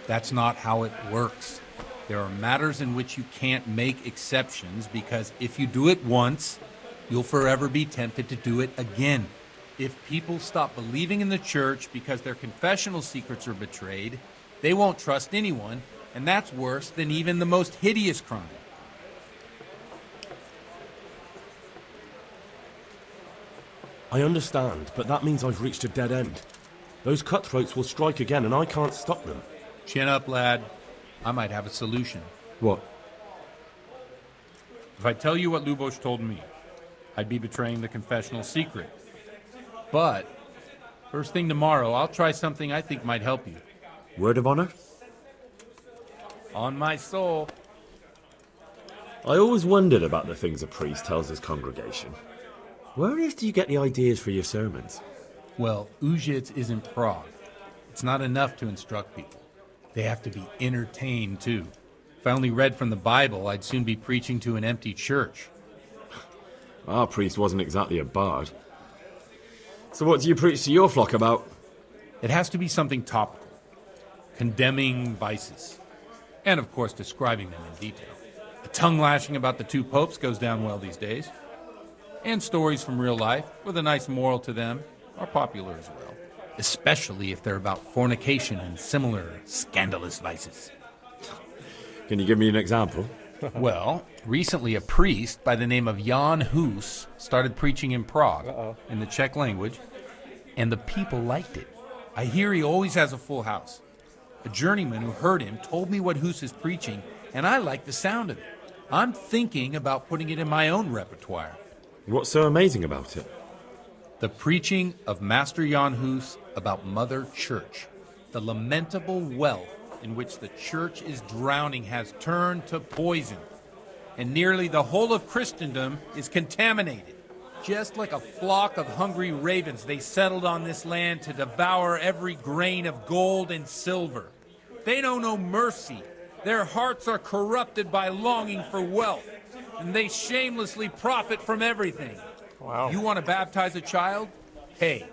that's not how it works. There are matters in which you can't make exceptions because if you do it once, you'll forever be tempted to do it again. If people stop believing in the church because their confessional secrets are betrayed, they won't trust anyone, and that's worse than even the most hideous crime. I understand, but that means I've reached a dead end. Those cutthroats will strike again, and I can't stop them. Chin up, lad. I might have a solution. What? If I tell you what Lubosh told me, I'd be betraying the confessional secret. But, first thing tomorrow, I'll try something I think might help you. Word of honor? On my soul. I always wondered about the things a priest tells his congregation. Where on earth do you get the ideas for your sermons? Well, Ujits isn't Prague. It's not enough to instruct people. They have to be entertained, too. If I only read from the Bible, I'd soon be preaching to an empty church. Our priest wasn't exactly a bard. So what do you preach to your flock about? It has to be something topical. Condemning vices. And, of course, describing them in detail. A tongue-lashing about the two popes goes down well these days. And stories from real life, with a nice moral to them, are popular as well. Especially if they're about fornication and similar scandalous vices. Can you give me an example? Well, recently a priest by the name of Jan Hus started preaching in Prague, in the Czech language, and the people liked it. I hear he always has a full house. A journeyman who heard him told me what Hus is preaching, and I like the sound of it. I'm thinking about putting it in my own repertoire. What's so amazing about it? The preaching of Master Jan Hus about Mother Church. The lamentable wealth in which the church is drowning has turned to poison. And nearly the whole of Christendom is contaminated. Just like a flock of hungry ravens, they settled on this land to devour every grain of gold and silver. They know no mercy. Their hearts are corrupted by longing for wealth. And they shamelessly profit from everything. Wow. You want to baptize a child? Pay.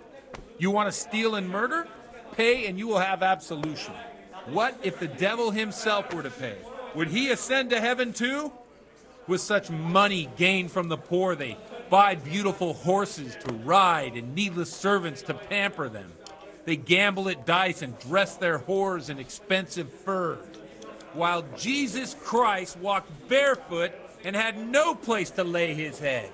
You want to steal and murder? Pay and you will have absolution. What if the devil himself were to pay? Would he ascend to heaven too? With such money gained from the poor, they buy beautiful horses to ride and needless servants to pamper them. They gamble at dice and dress their whores in expensive furs. While Jesus Christ walked barefoot and had no place to lay his head.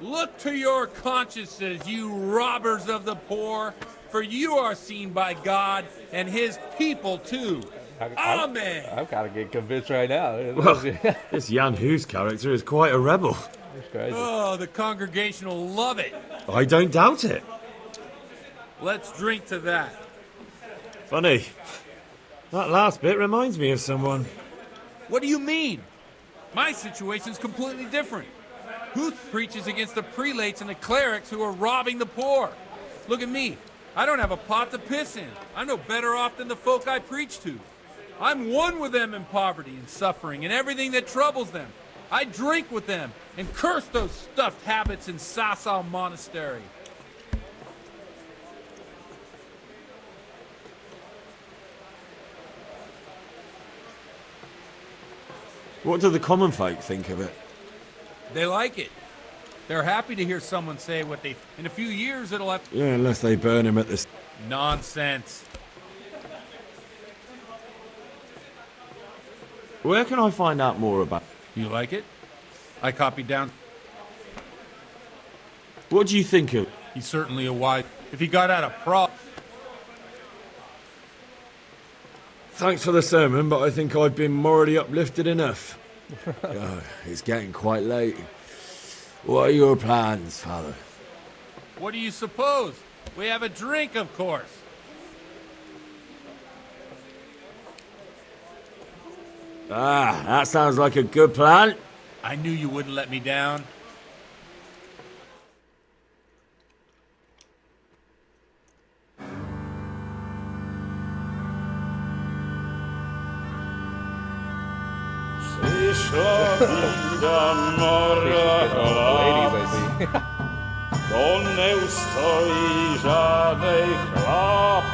Look to your consciences, you robbers of the poor, for you are seen by God and his people too. Amen. I'm kind of getting convinced right now. Well, this Jan Hughes character is quite a rebel. Crazy. Oh, the congregation will love it. I don't doubt it. Let's drink to that. Funny. That last bit reminds me of someone. What do you mean? My situation's completely different. Huth preaches against the prelates and the clerics who are robbing the poor. Look at me. I don't have a pot to piss in. I'm no better off than the folk I preach to. I'm one with them in poverty and suffering and everything that troubles them. I drink with them and curse those stuffed habits in Sasau Monastery. What do the common folk think of it? They like it. They're happy to hear someone say what they... In a few years, it'll have... Yeah, unless they burn him at the... Nonsense. Where can I find out more about... You like it? I copied down... What do you think of... He's certainly a wise... If he got out of prop... Thanks for the sermon, but I think I've been morally uplifted enough. Oh, it's getting quite late. What are your plans, Father? What do you suppose? We have a drink, of course. Ah, that sounds like a good plan. I knew you wouldn't let me down. To nie ustoi żadnej chlap.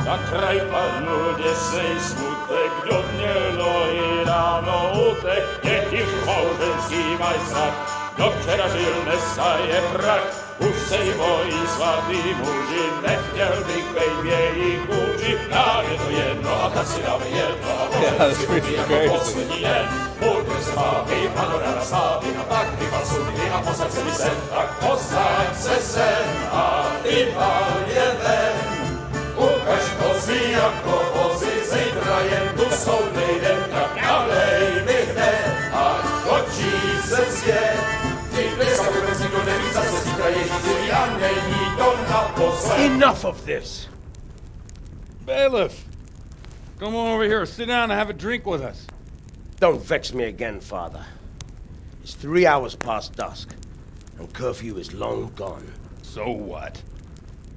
Na kraj panu desnej smutek, do dnie i rano utek, niech ich małżeński majstrat, do wczera żylne staje prach. Už sejmoj svatý muži, nechtěl bych bejbě jich muži, nám je to jedno a tak si dáme jedno a povedeme si chudí jako poslední den. Půjďme se bávy, panorama slávy, a tak vypal sudy a posaď se mi sem, tak posaď se sem a vypal je ven. Ukaž kozy jako vozy, zítra jen tu soudnej den, tak nalej mi hned, ať točí se svět. Enough of this! Bailiff! Come on over here, sit down and have a drink with us. Don't vex me again, Father. It's 3 hours past dusk, and curfew is long gone. So what?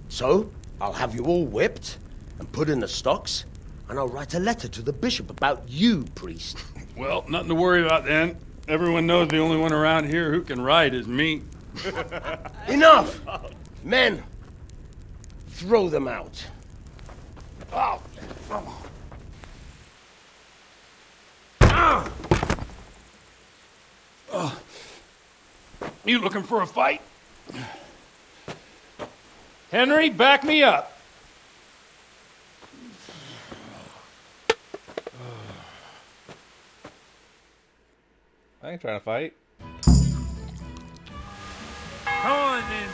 So, I'll have you all whipped, and put in the stocks, and I'll write a letter to the bishop about you, priest. Well, nothing to worry about then. Everyone knows the only one around here who can ride is me. Enough! Men, throw them out. Oh. You looking for a fight? Henry, back me up. I ain't trying to fight. Come on then,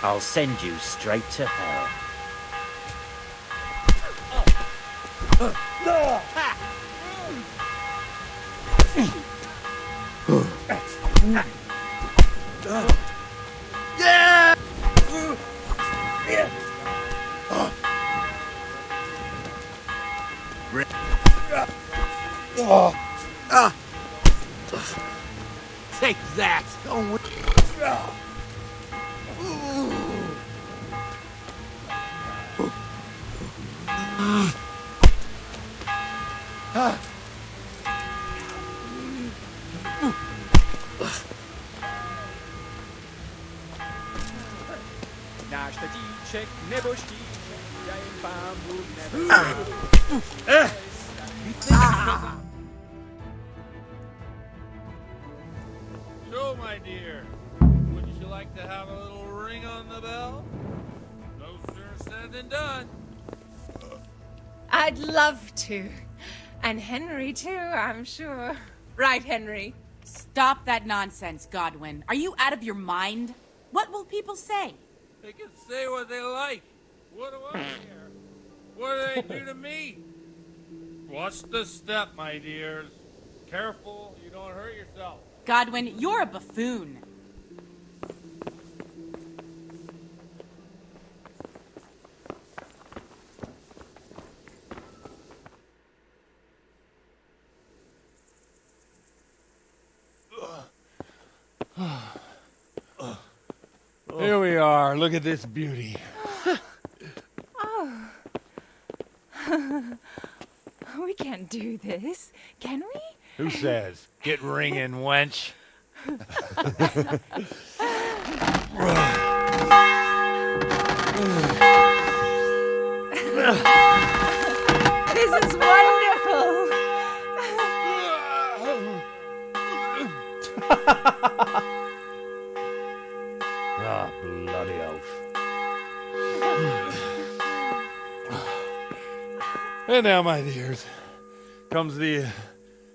I'll send you straight to hell. Yeah! Take that! Nasz tatíček nebo štíček, já jen pán So, my dear, wouldn't you like to have a little ring on the bell? No sooner said than done. I'd love to. And Henry, too, I'm sure. Right, Henry? Stop that nonsense, Godwin. Are you out of your mind? What will people say? They can say what they like. What do I care? What do they do to me? Watch the step, my dears. Careful, you don't hurt yourself. Godwin, you're a buffoon. Here we are. Look at this beauty. Oh. We can't do this, can we? Who says? Get ringing, wench. This is wonderful. Ah, bloody oath. And now, my dears, comes the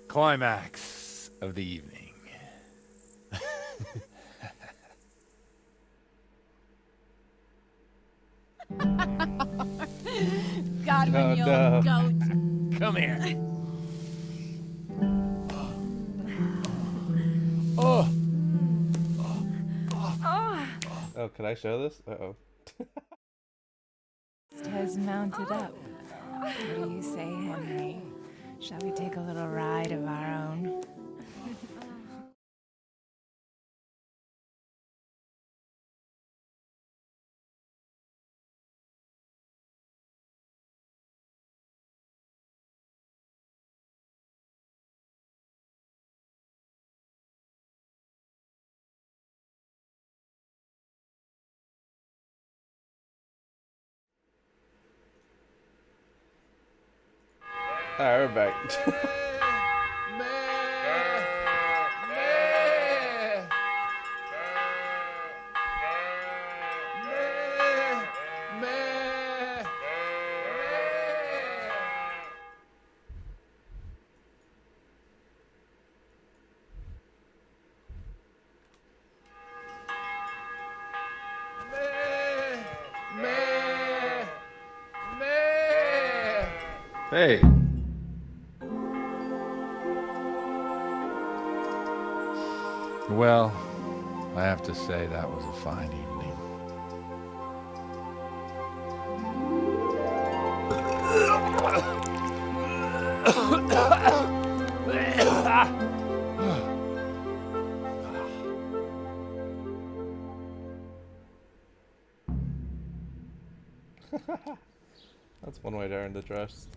climax of the evening. Godwin, you old goat. Come here. Oh. Oh, can I show this? Uh-oh. Has mounted up. What do you say, Henry? Shall we take a little ride of our own? Alright, we're back. Hey. Well, I have to say that was a fine evening. That's one way to earn the trust.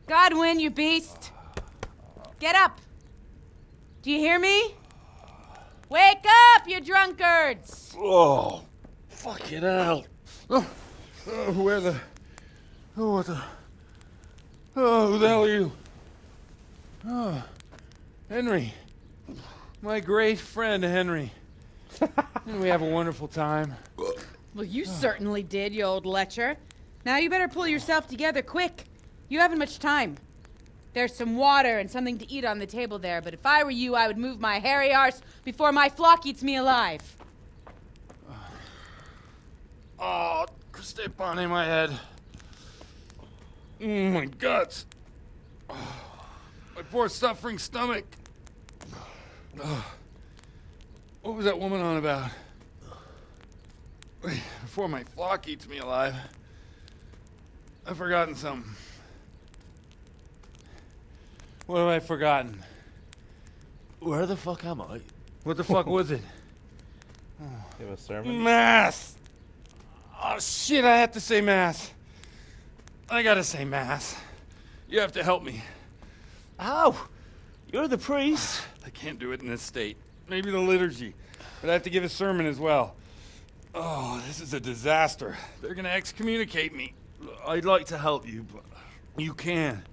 Godwin, you beast! Get up! Do you hear me? Wake up, you drunkards! Oh, fucking hell. Where the... Oh, what the... Oh, who the hell are you? Oh, Henry. My great friend, Henry. Didn't we have a wonderful time? Well, you certainly did, you old lecher. Now you better pull yourself together quick. You haven't much time. There's some water and something to eat on the table there, but if I were you, I would move my hairy arse before my flock eats me alive. Oh, step on in my head. My guts. My poor suffering stomach. What was that woman on about? Before my flock eats me alive. I've forgotten something. What have I forgotten? Where the fuck am I? What the fuck was it? You have a sermon? Mass! Oh shit, I have to say mass. I gotta say mass. You have to help me. How? You're the priest. I can't do it in this state. Maybe the liturgy. but I have to give a sermon as well. Oh, this is a disaster. They're gonna excommunicate me. I'd like to help you, but you can.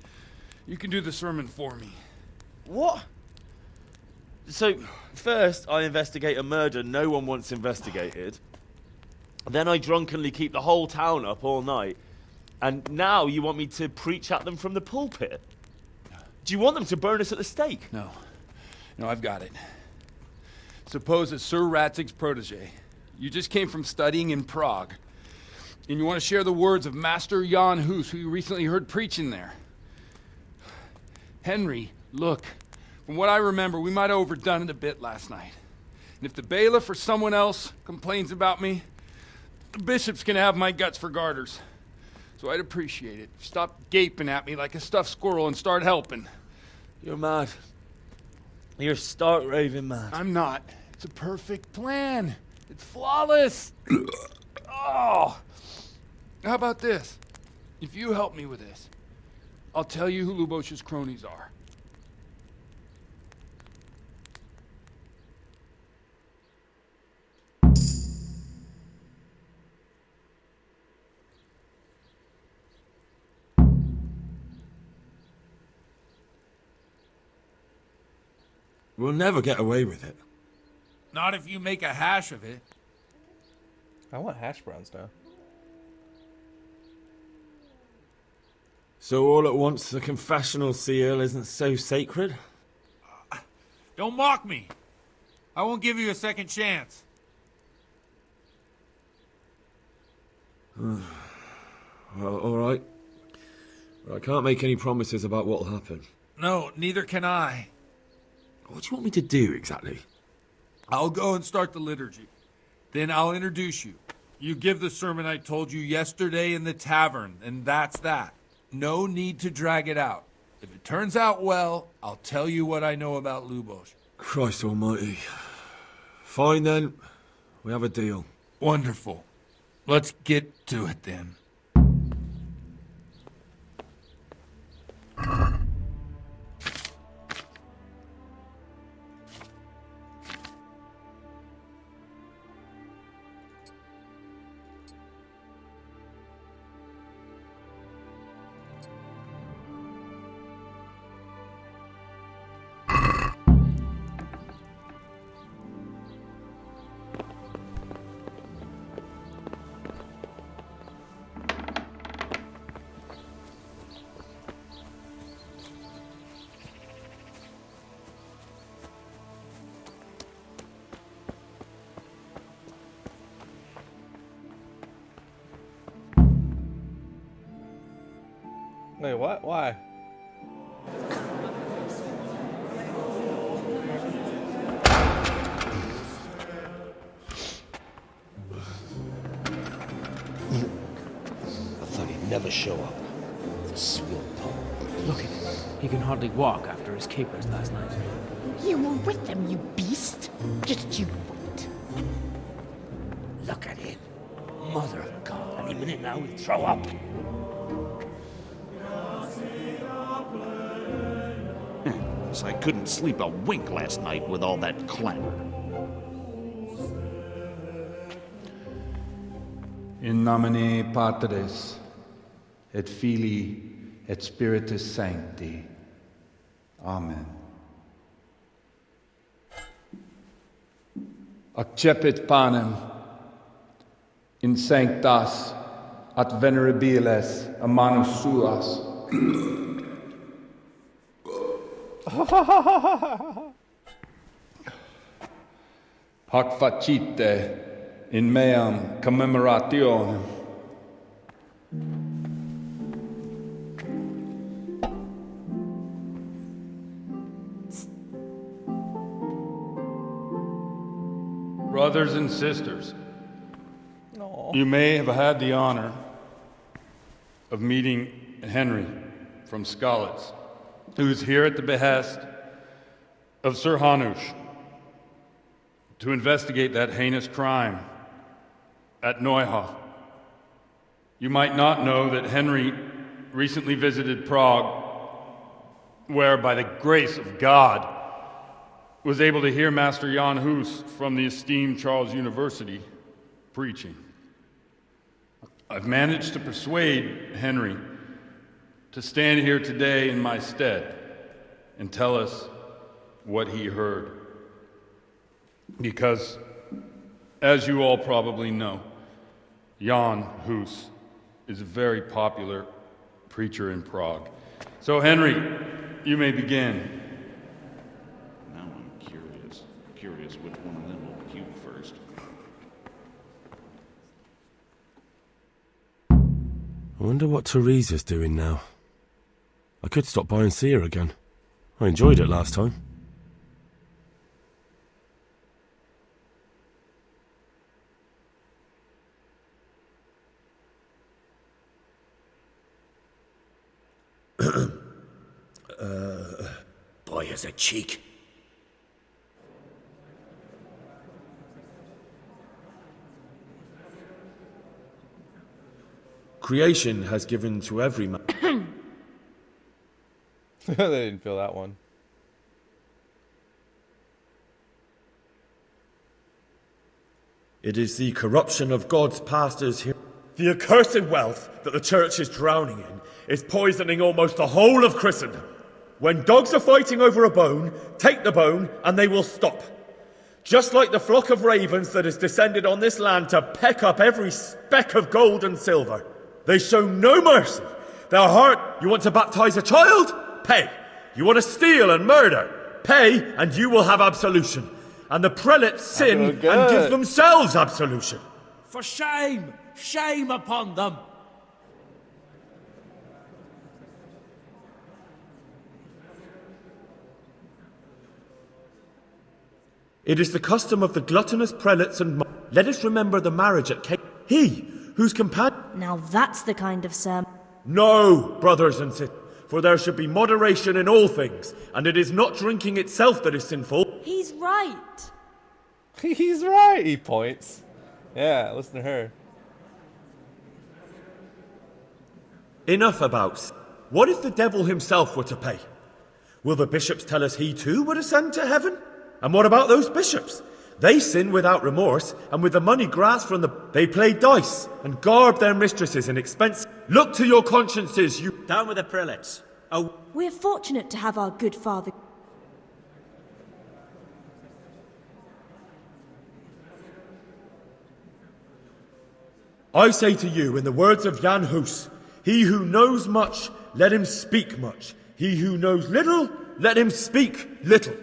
You can do the sermon for me. What? So, first I investigate a murder no one wants investigated. Then I drunkenly keep the whole town up all night. And now you want me to preach at them from the pulpit? Do you want them to burn us at the stake? No. No, I've got it. Suppose as Sir Ratzig's protege, you just came from studying in Prague, and you want to share the words of Master Jan Hus, who you recently heard preaching there. Henry, look, from what I remember, we might have overdone it a bit last night. And if the bailiff or someone else complains about me, the bishop's gonna have my guts for garters. So I'd appreciate it. Stop gaping at me like a stuffed squirrel and start helping. You're mad. You're stark raving mad. I'm not. It's a perfect plan. It's flawless. Oh. How about this? If you help me with this, I'll tell you who Lubosh's cronies are. We'll never get away with it. Not if you make a hash of it. I want hash browns now. So all at once the confessional seal isn't so sacred? Don't mock me. I won't give you a second chance. Well, all right. I can't make any promises about what'll happen. No, neither can I. What do you want me to do exactly? I'll go and start the liturgy. Then I'll introduce you. You give the sermon I told you yesterday in the tavern, and that's that. No need to drag it out. If it turns out well, I'll tell you what I know about Lubosh. Christ almighty. Fine then. We have a deal. Wonderful. Let's get to it then. Wait, what? Why? I thought he'd never show up. The swill pole. Look at him. He can hardly walk after his capers last night. You were with them, you beast. Just you wait. Look at him. Mother of God. Any minute now he'll throw up. I couldn't sleep a wink last night with all that clamor. In nomine Patris, et Filii, et Spiritus Sancti. Amen. Accepit panem in sanctas at venerabiles a manus suas. Hac facite in meam commemorationem. Brothers and sisters, you may have had the honor of meeting Henry from Skalitz, who is here at the behest of Sir Hanush to investigate that heinous crime at Neuhof. You might not know that Henry recently visited Prague, where, by the grace of God, was able to hear Master Jan Hus from the esteemed Charles University preaching. I've managed to persuade Henry to stand here today in my stead and tell us what he heard. Because, as you all probably know, Jan Hus is a very popular preacher in Prague. So, Henry, you may begin. Now I'm curious which one of them will cue first. I wonder what Teresa's doing now. I could stop by and see her again. I enjoyed it last time. Boy has a cheek. Creation has given to every man. They didn't feel that one. It is the corruption of God's pastors here. The accursed wealth that the church is drowning in is poisoning almost the whole of Christendom. When dogs are fighting over a bone, take the bone and they will stop. Just like the flock of ravens that has descended on this land to peck up every speck of gold and silver. They show no mercy. Their heart, you want to baptize a child? Pay. You want to steal and murder? Pay and you will have absolution. And the prelates sin and give themselves absolution. For shame! Shame upon them! It is the custom of the gluttonous prelates and let us remember the marriage at Cana. He, whose companion... Now that's the kind of sermon. No, brothers and sisters, for there should be moderation in all things, and it is not drinking itself that is sinful. He's right. He's right, he points. Yeah, listen to her. Enough about... What if the devil himself were to pay? Will the bishops tell us he too would ascend to heaven? And what about those bishops? They sin without remorse, and with the money grasped from they play dice and garb their mistresses in expense. Look to your consciences, you... Down with the prelates. Oh. We're fortunate to have our good father. I say to you, in the words of Jan Hus, he who knows much, let him speak much. He who knows little, let him speak little.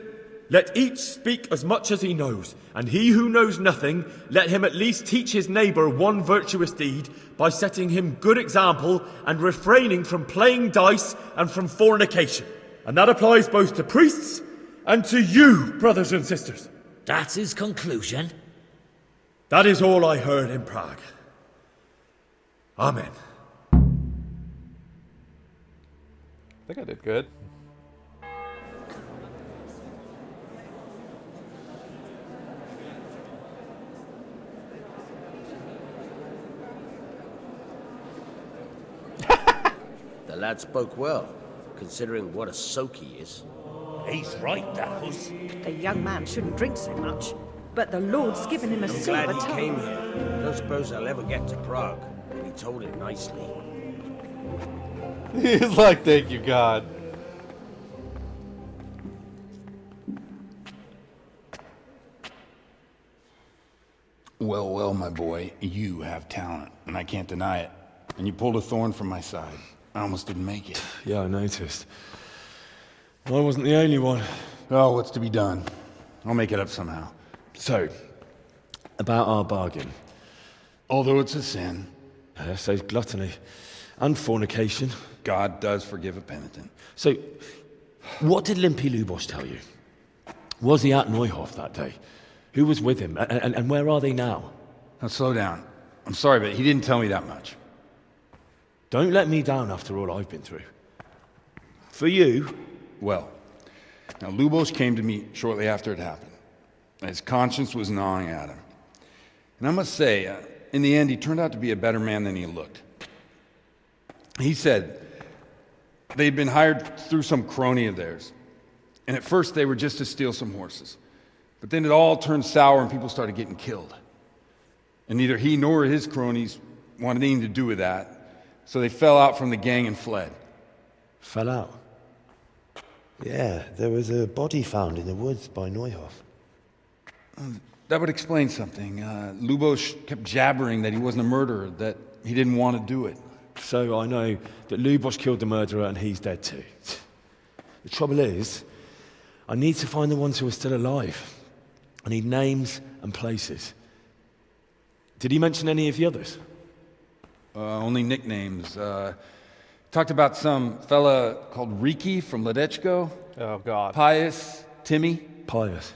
Let each speak as much as he knows, and he who knows nothing, let him at least teach his neighbour one virtuous deed by setting him good example and refraining from playing dice and from fornication. And that applies both to priests and to you, brothers and sisters. That's his conclusion? That is all I heard in Prague. Amen. I think I did good. The lad spoke well, considering what a soak he is. He's right, that was. The young man shouldn't drink so much, but the Lord's given him a I'm silver glad he tongue. came here. I don't suppose I'll ever get to Prague, and he told it nicely. He's like, thank you, God. Well, well, my boy, you have talent, and I can't deny it. And you pulled a thorn from my side. I almost didn't make it. Yeah, I noticed. I wasn't the only one. Oh, what's to be done? I'll make it up somehow. So, about our bargain. Although it's a sin. So gluttony and fornication. God does forgive a penitent. So, what did Limpy Lubos tell you? Was he at Neuhof that day? Who was with him? And where are they now? Now, slow down. I'm sorry, but he didn't tell me that much. Don't let me down after all I've been through. For you... Well, now Lubos came to me shortly after it happened. His conscience was gnawing at him. And I must say, in the end, he turned out to be a better man than he looked. He said they'd been hired through some crony of theirs, And at first they were just to steal some horses. But then it all turned sour and people started getting killed. And neither he nor his cronies wanted anything to do with that. So they fell out from the gang and fled. Fell out? Yeah, there was a body found in the woods by Neuhoff. That would explain something. Lubos kept jabbering that he wasn't a murderer, that he didn't want to do it. So I know that Lubos killed the murderer and he's dead too. The trouble is, I need to find the ones who are still alive. I need names and places. Did he mention any of the others? Only nicknames. Talked about some fella called Riki from Ledechko. Oh, God. Pius, Timmy. Pius.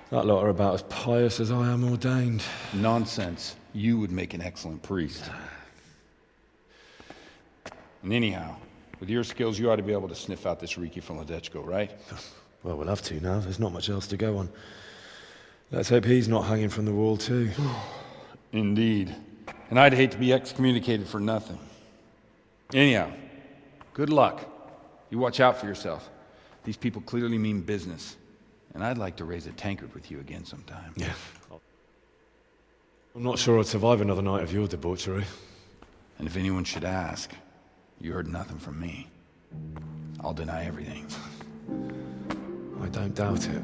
That lot are about as pious as I am ordained. Nonsense. You would make an excellent priest. And anyhow, with your skills, you ought to be able to sniff out this Riki from Ledechko, right? Well, we'll have to now. There's not much else to go on. Let's hope he's not hanging from the wall too. Indeed. And I'd hate to be excommunicated for nothing. Anyhow, good luck. You watch out for yourself. These people clearly mean business. And I'd like to raise a tankard with you again sometime. Yeah. I'm not sure I'd survive another night of your debauchery. And if anyone should ask, you heard nothing from me. I'll deny everything. I don't doubt it.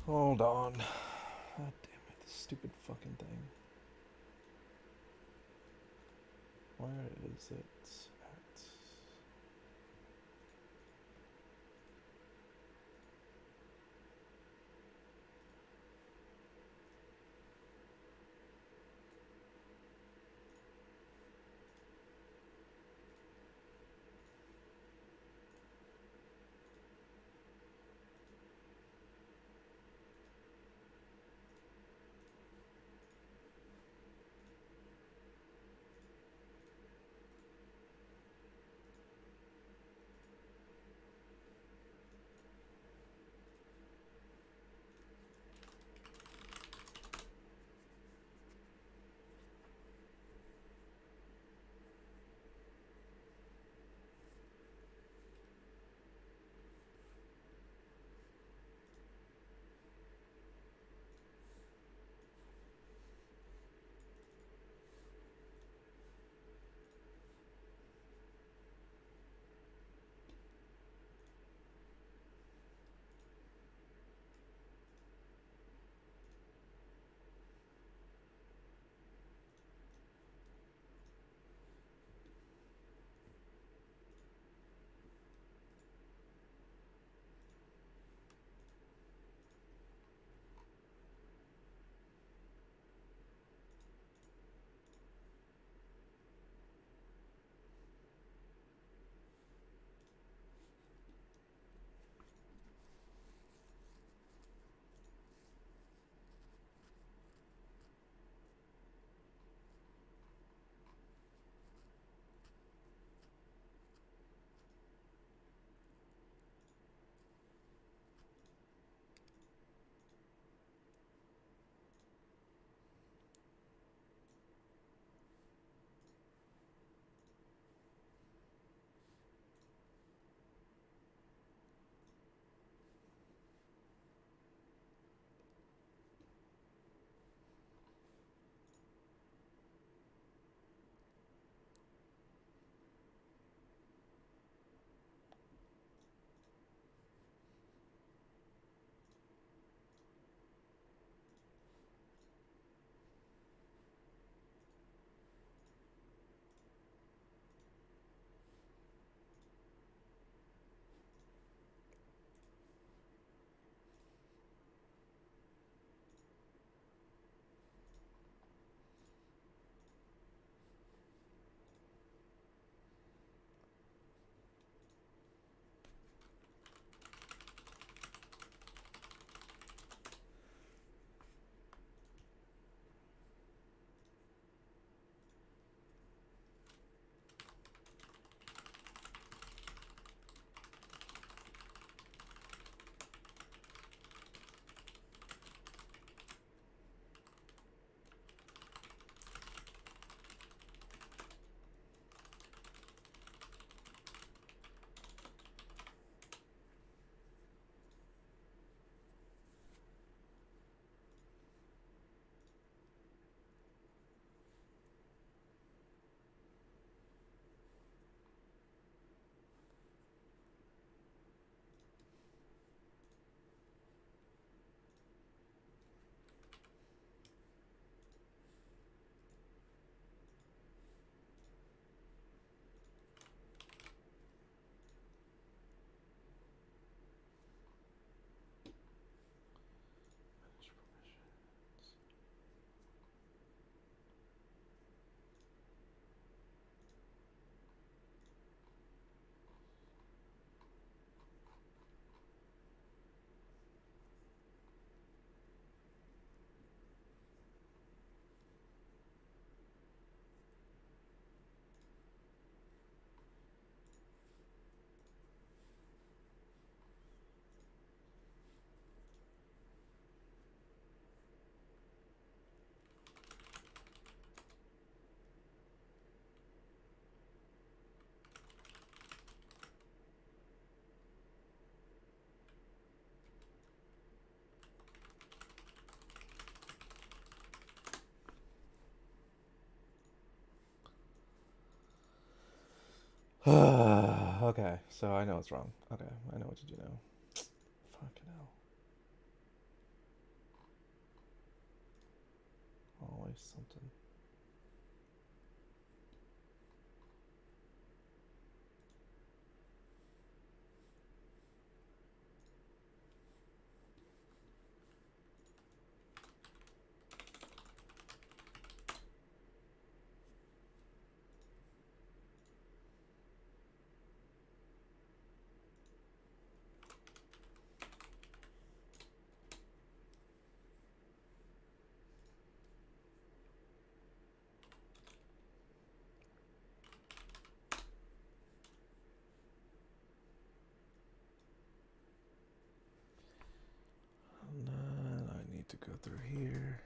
Hold on. God damn it, this stupid fucking thing. Where is it at? Okay, so I know it's wrong. Okay, I know what to do now. Fucking hell. Always something. And then I need to go through here.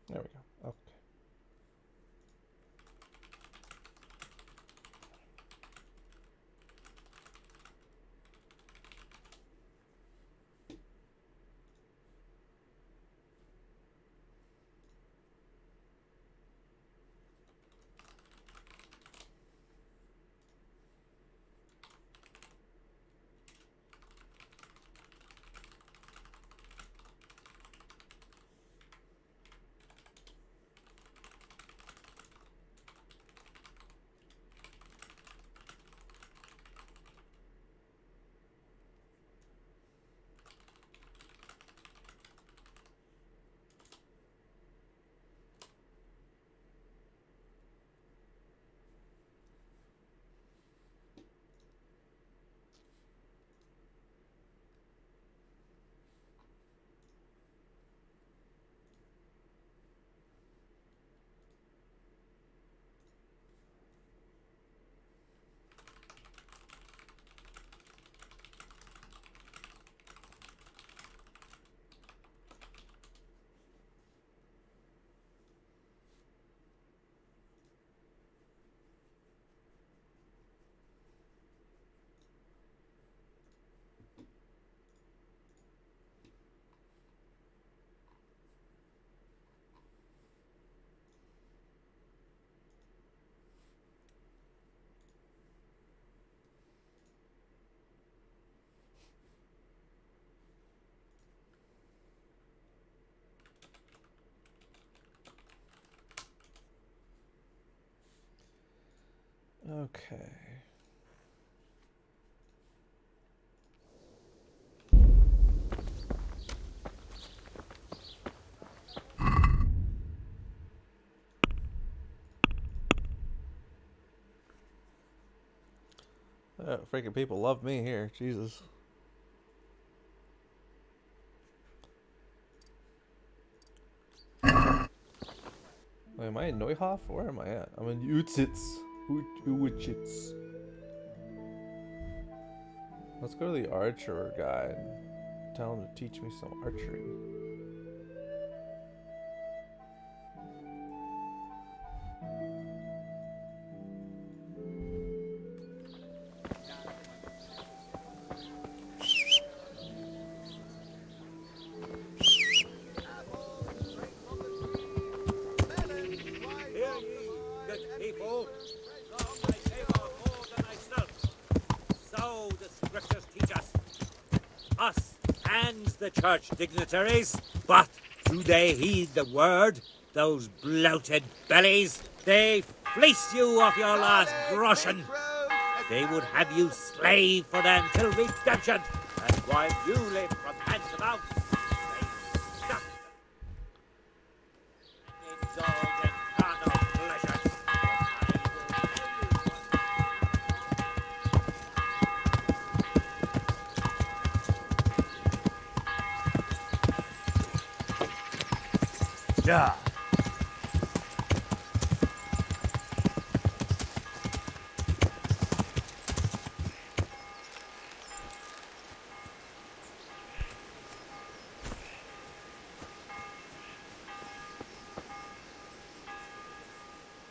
There we go. Okay. Okay. Freaking people love me here. Jesus. Wait, am I in Neuhof? Where am I at? I'm in Utzitz. Uwitschitz. Let's go to the archer guy and tell him to teach me some archery. Us, hands the church dignitaries, but do they heed the word? Those bloated bellies, they fleece you of your last groschen. They would have you slave for them till redemption, and while you live from hand to mouth, they stuff indulge in carnal pleasures. Yeah.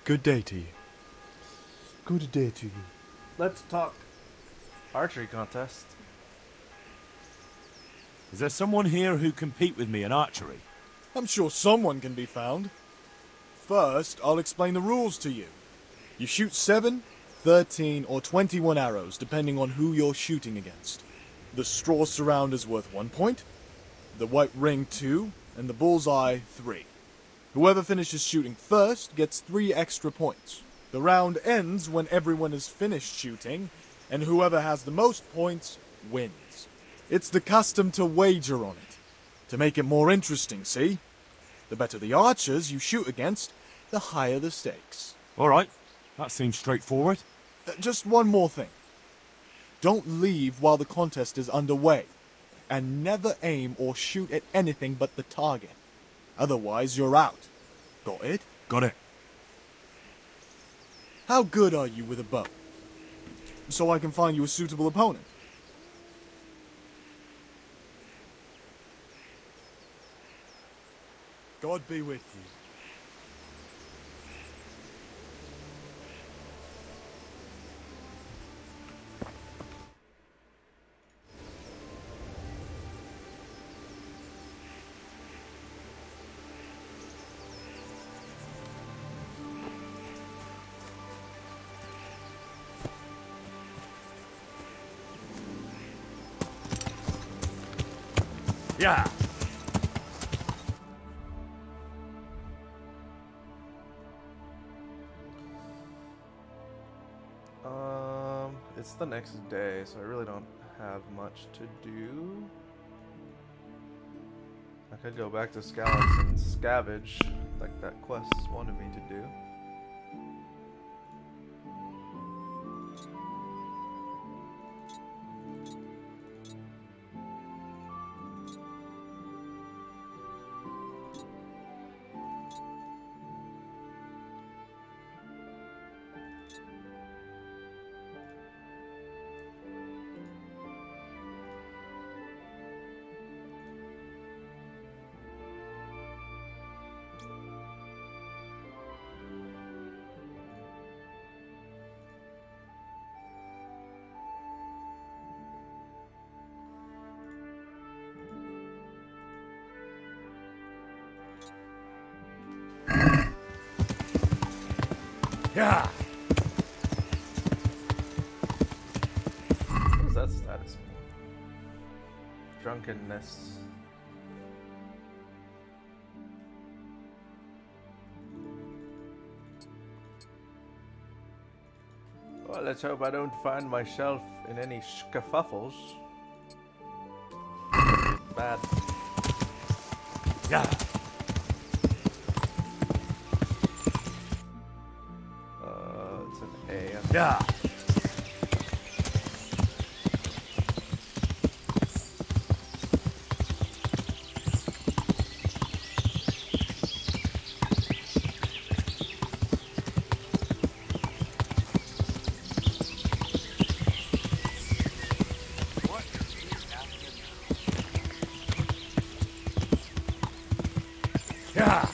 Good day to you. Good day to you. Let's talk archery contest. Is there someone here who compete with me in archery? I'm sure someone can be found. First, I'll explain the rules to you. You shoot 7, 13, or 21 arrows, depending on who you're shooting against. The straw surround is worth 1 point, the white ring 2, and the bullseye 3. Whoever finishes shooting first gets 3 extra points. The round ends when everyone is finished shooting, and whoever has the most points wins. It's the custom to wager on it, to make it more interesting, see? The better the archers you shoot against, the higher the stakes. All right, that seems straightforward. Just one more thing. Don't leave while the contest is underway, and never aim or shoot at anything but the target. Otherwise, you're out. Got it? Got it. How good are you with a bow? So I can find you a suitable opponent. God be with you. Yeah. It's the next day, so I really don't have much to do. I could go back to Scallops and scavenge, like that quest wanted me to do. Yeah. What does that status mean? Drunkenness. Well, let's hope I don't find myself in any skefuffles. Bad. Yeah. It's an A. Yeah. Yeah.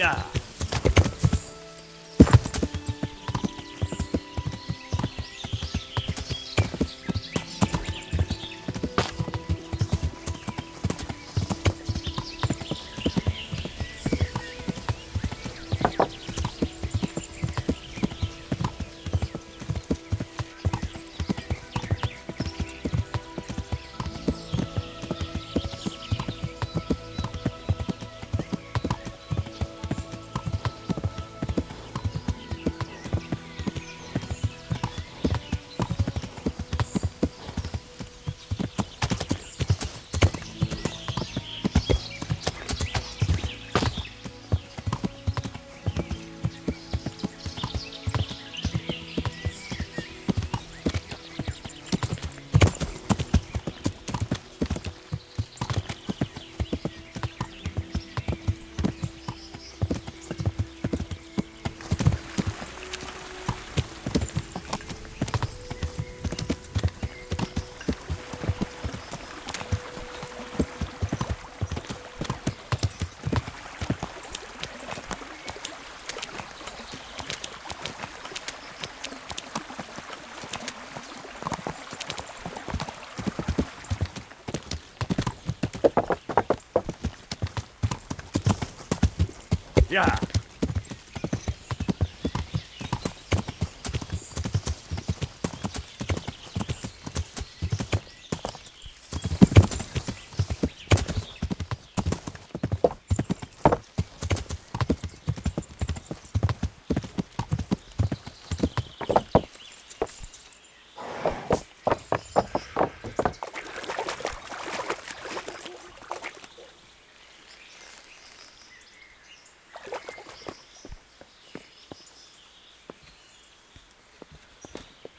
Yeah. Yeah.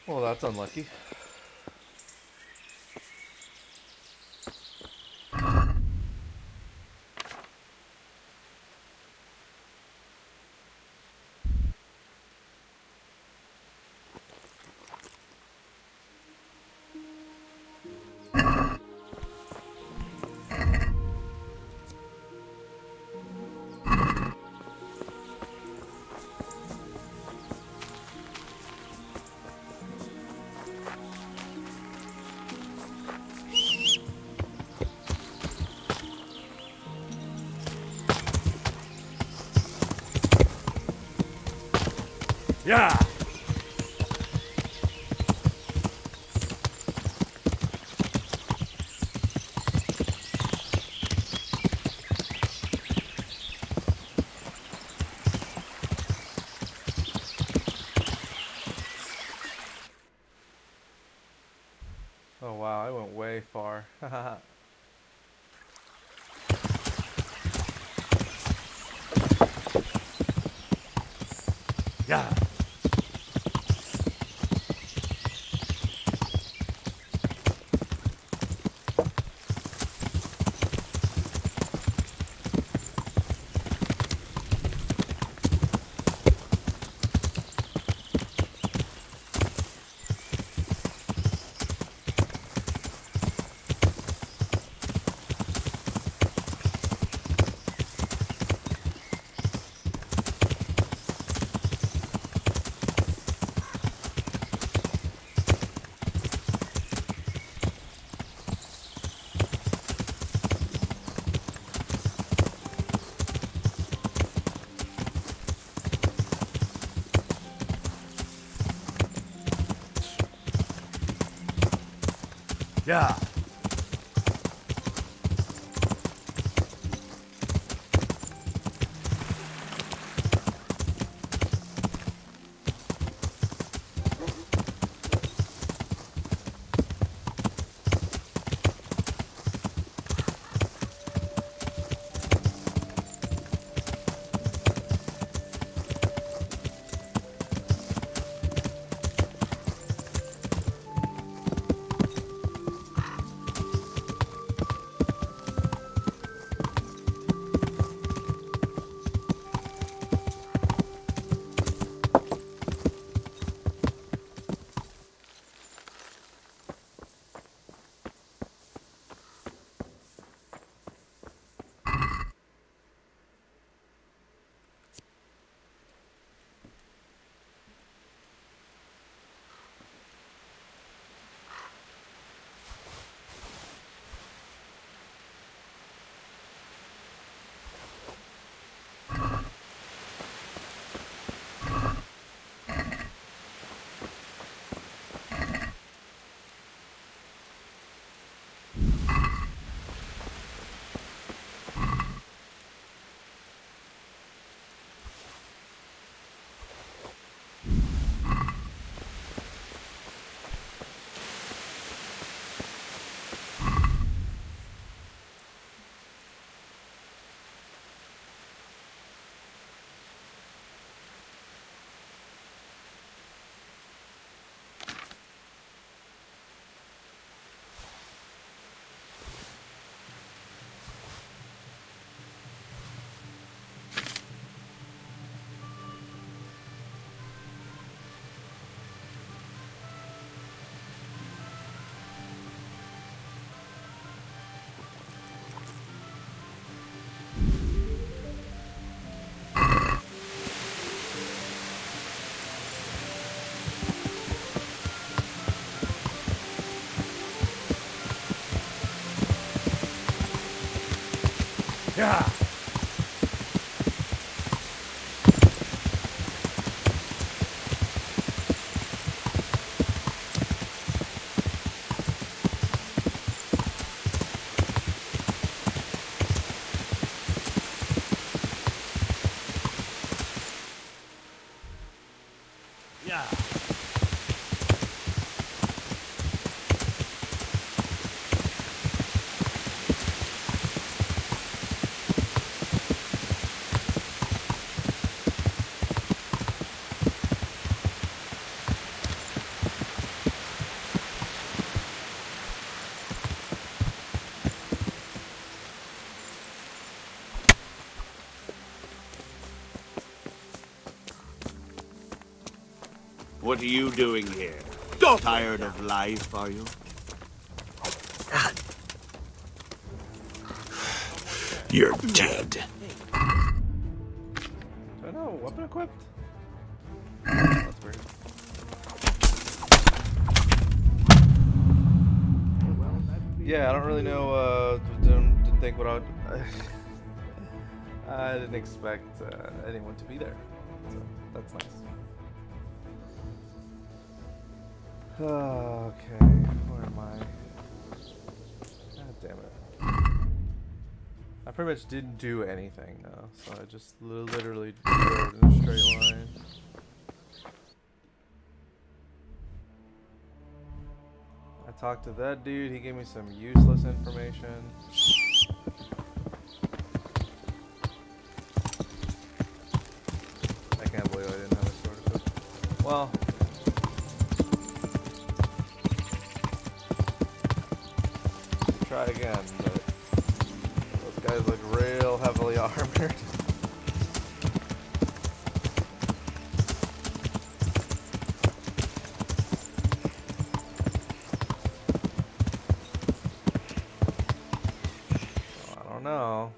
Well, that's unlucky. Yeah. Oh wow, I went way far. Yeah. Yeah. Yeah. Yeah. What are you doing here? Tired of life, are you? You're dead. Do I know weapon equipped? That's weird. Yeah, I don't really know. Didn't think what I would. I didn't expect anyone to be there, so that's nice. Okay, where am I? God damn it. I pretty much didn't do anything though, so I just literally rode in a straight line. I talked to that dude, he gave me some useless information. I can't believe I didn't have a sword equipped. Well, try again, but those guys look real heavily armored. So I don't know.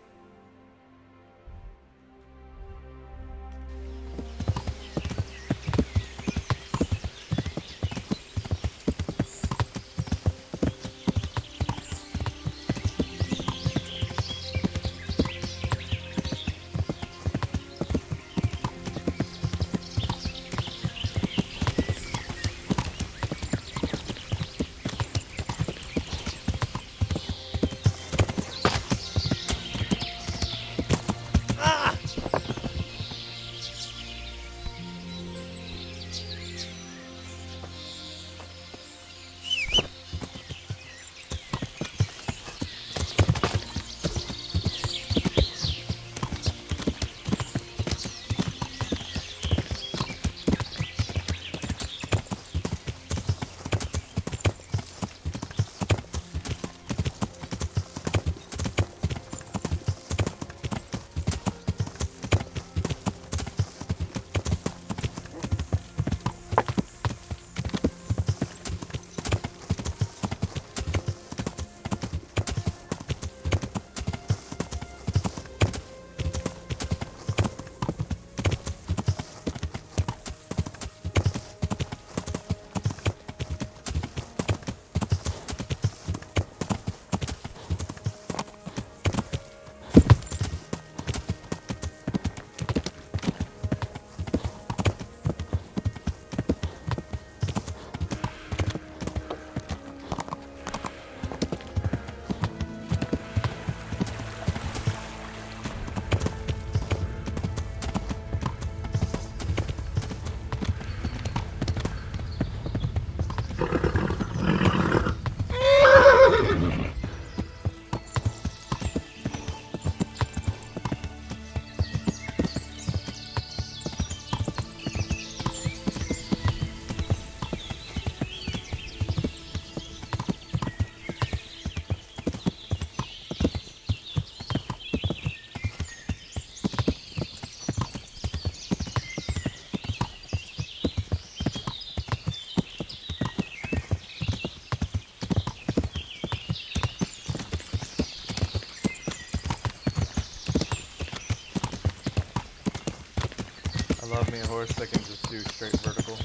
I love me a horse that can just do straight vertical.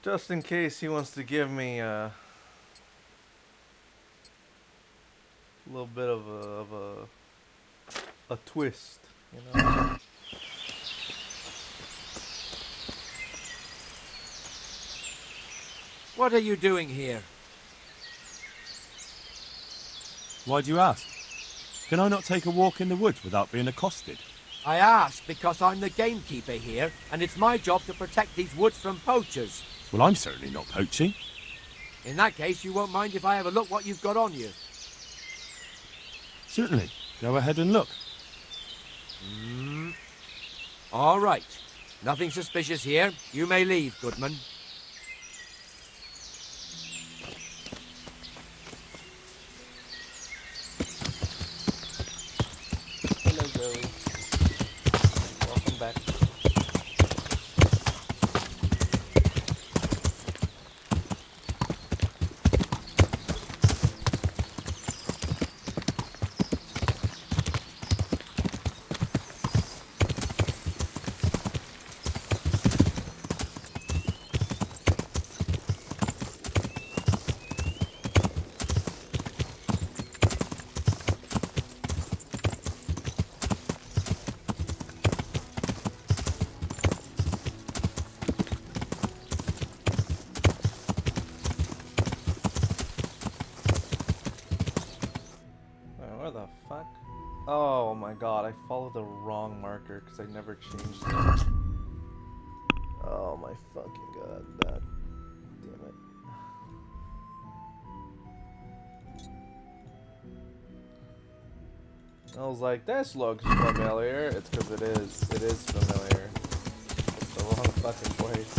Just in case he wants to give me a little bit of a twist, you know. What are you doing here? Why do you ask? Can I not take a walk in the woods without being accosted? I ask because I'm the gamekeeper here, and it's my job to protect these woods from poachers. Well, I'm certainly not poaching. In that case, you won't mind if I have a look what you've got on you. Certainly. Go ahead and look. All right. Nothing suspicious here. You may leave, Goodman. Hello, Zoe. Welcome back. Where the fuck? Oh my god, I followed the wrong marker because I never changed it. Oh my fucking god, that. Damn it. I was like, this looks familiar. It's because it is. It is familiar. It's the wrong fucking place.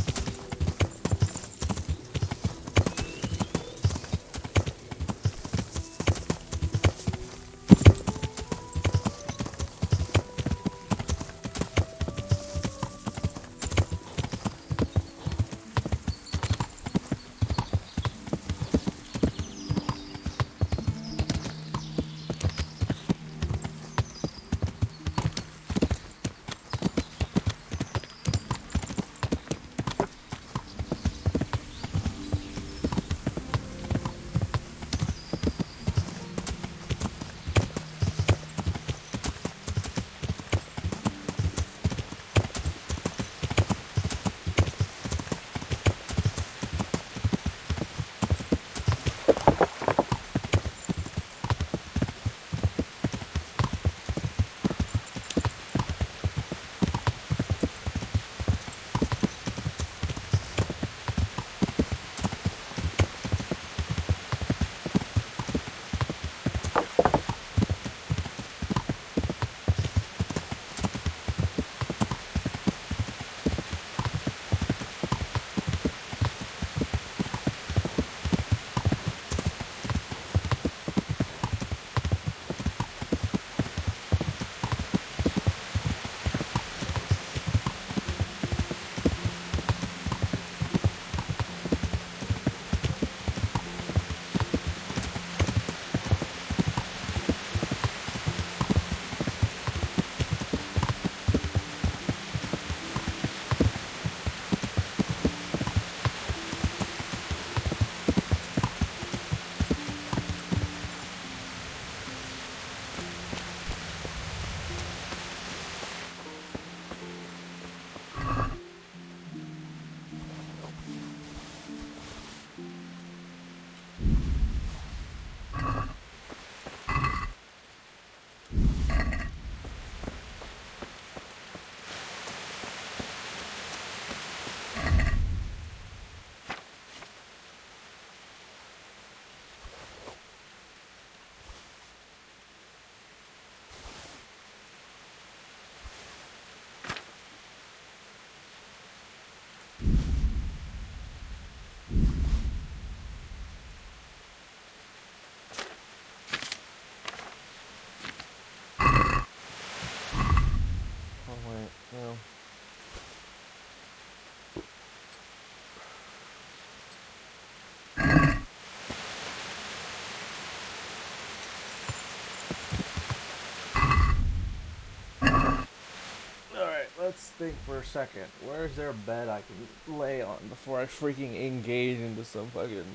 let's think for a second. Where is there a bed I can lay on before I freaking engage into some fucking...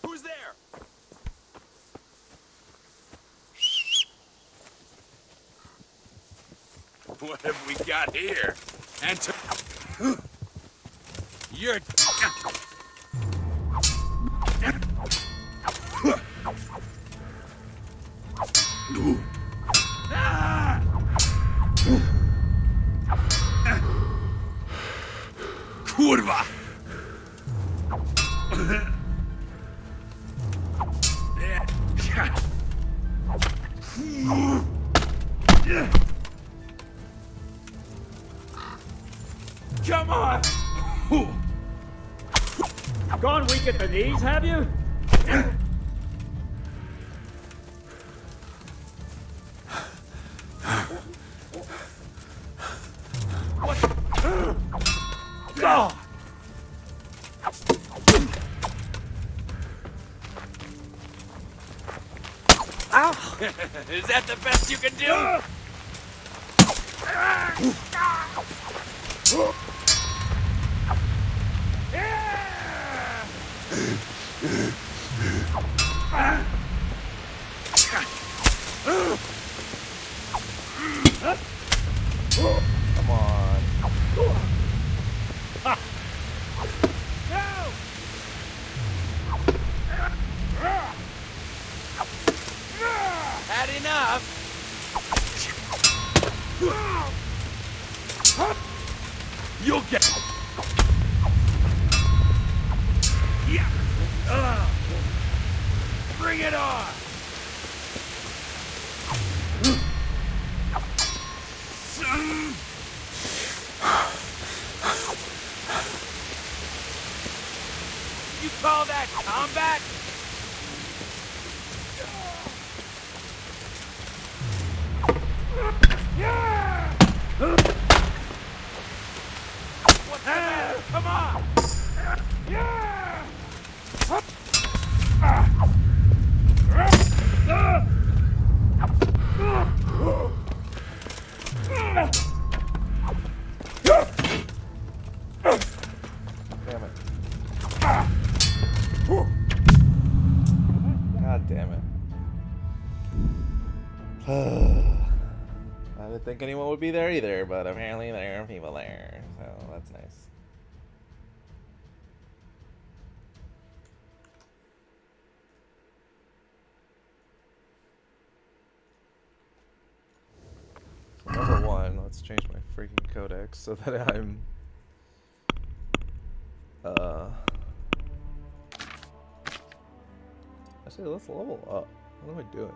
Who's there? What have we got here? You're... Kurwa! Come on! Gone weak at the knees, have you? God! Ow! Is that the best you can do? Come on. Had enough. You'll get... Yeah. Bring it on. You call that combat? What's the matter? Come on! Damn it. God damn it. I didn't think anyone would be there either, but apparently there are people there, so that's nice. Number one, let's change my freaking codex so that I'm actually, let's level up. What am I doing?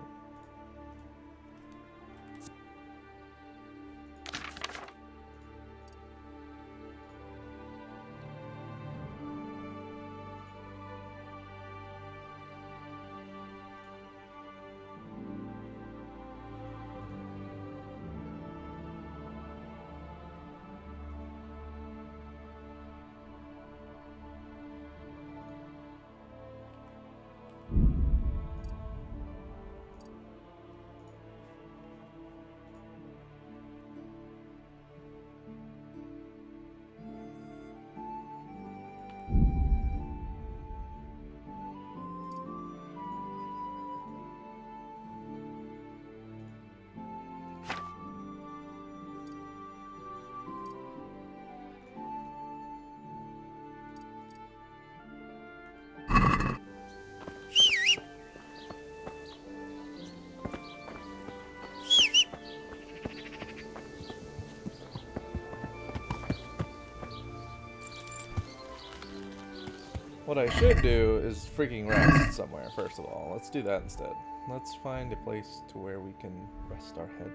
What I should do is freaking rest somewhere, first of all. Let's do that instead. Let's find a place to where we can rest our head.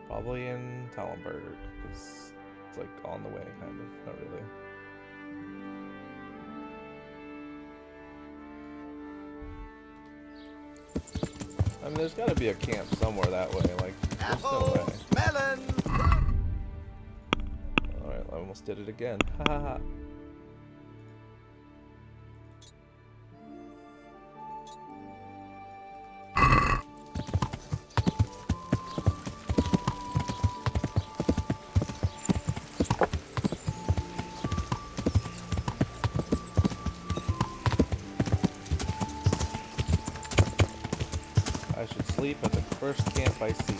Probably in Tallenberg, because it's like on the way, kind of. Not really. I mean, there's got to be a camp somewhere that way. Like, there's no way. Melon! Alright, I almost did it again. Ha ha ha. I should sleep at the first camp I see.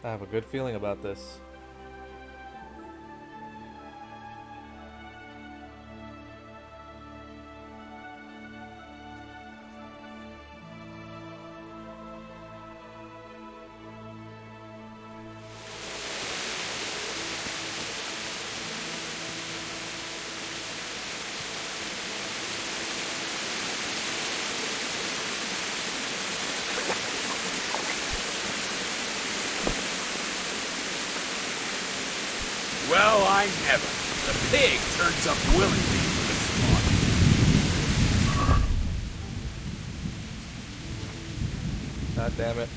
I have a good feeling about this. Well, I never. The pig turns up willingly for the slaughter. God damn it.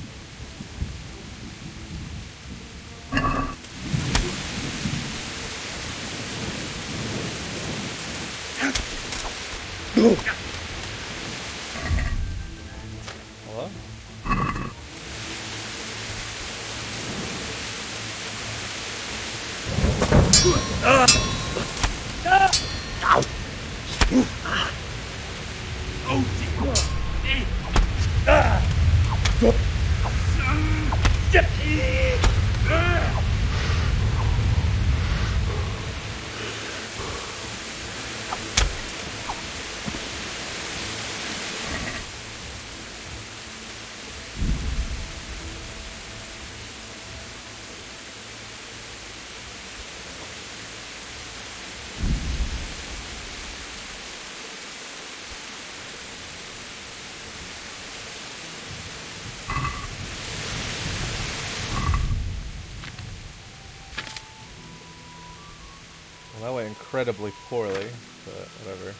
Hello? Oh dear. Well, that went incredibly poorly, but whatever.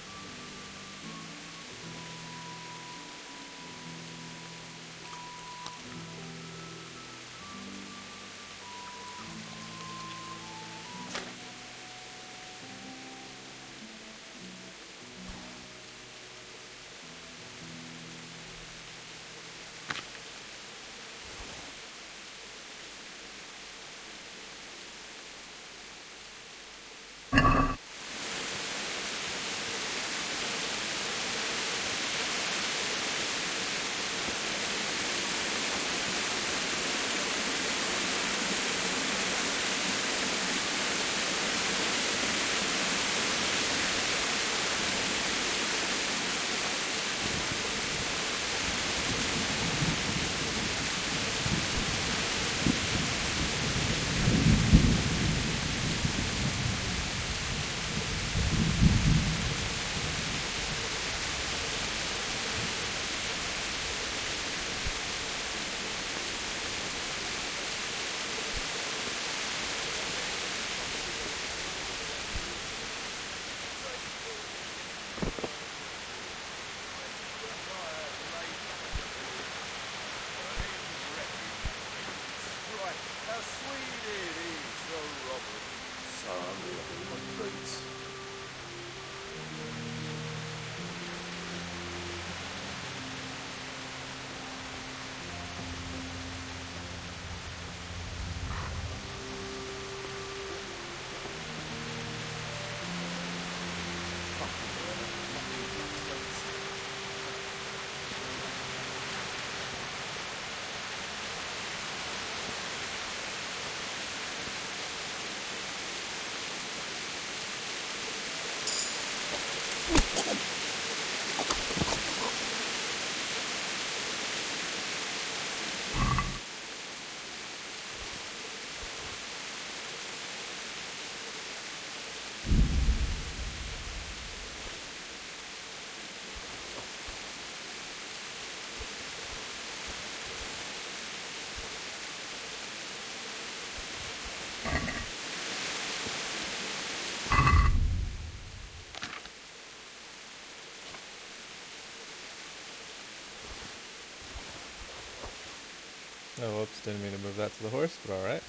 Oh, whoops, didn't mean to move that to the horse, but alright.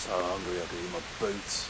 so hungry I could eat my boots.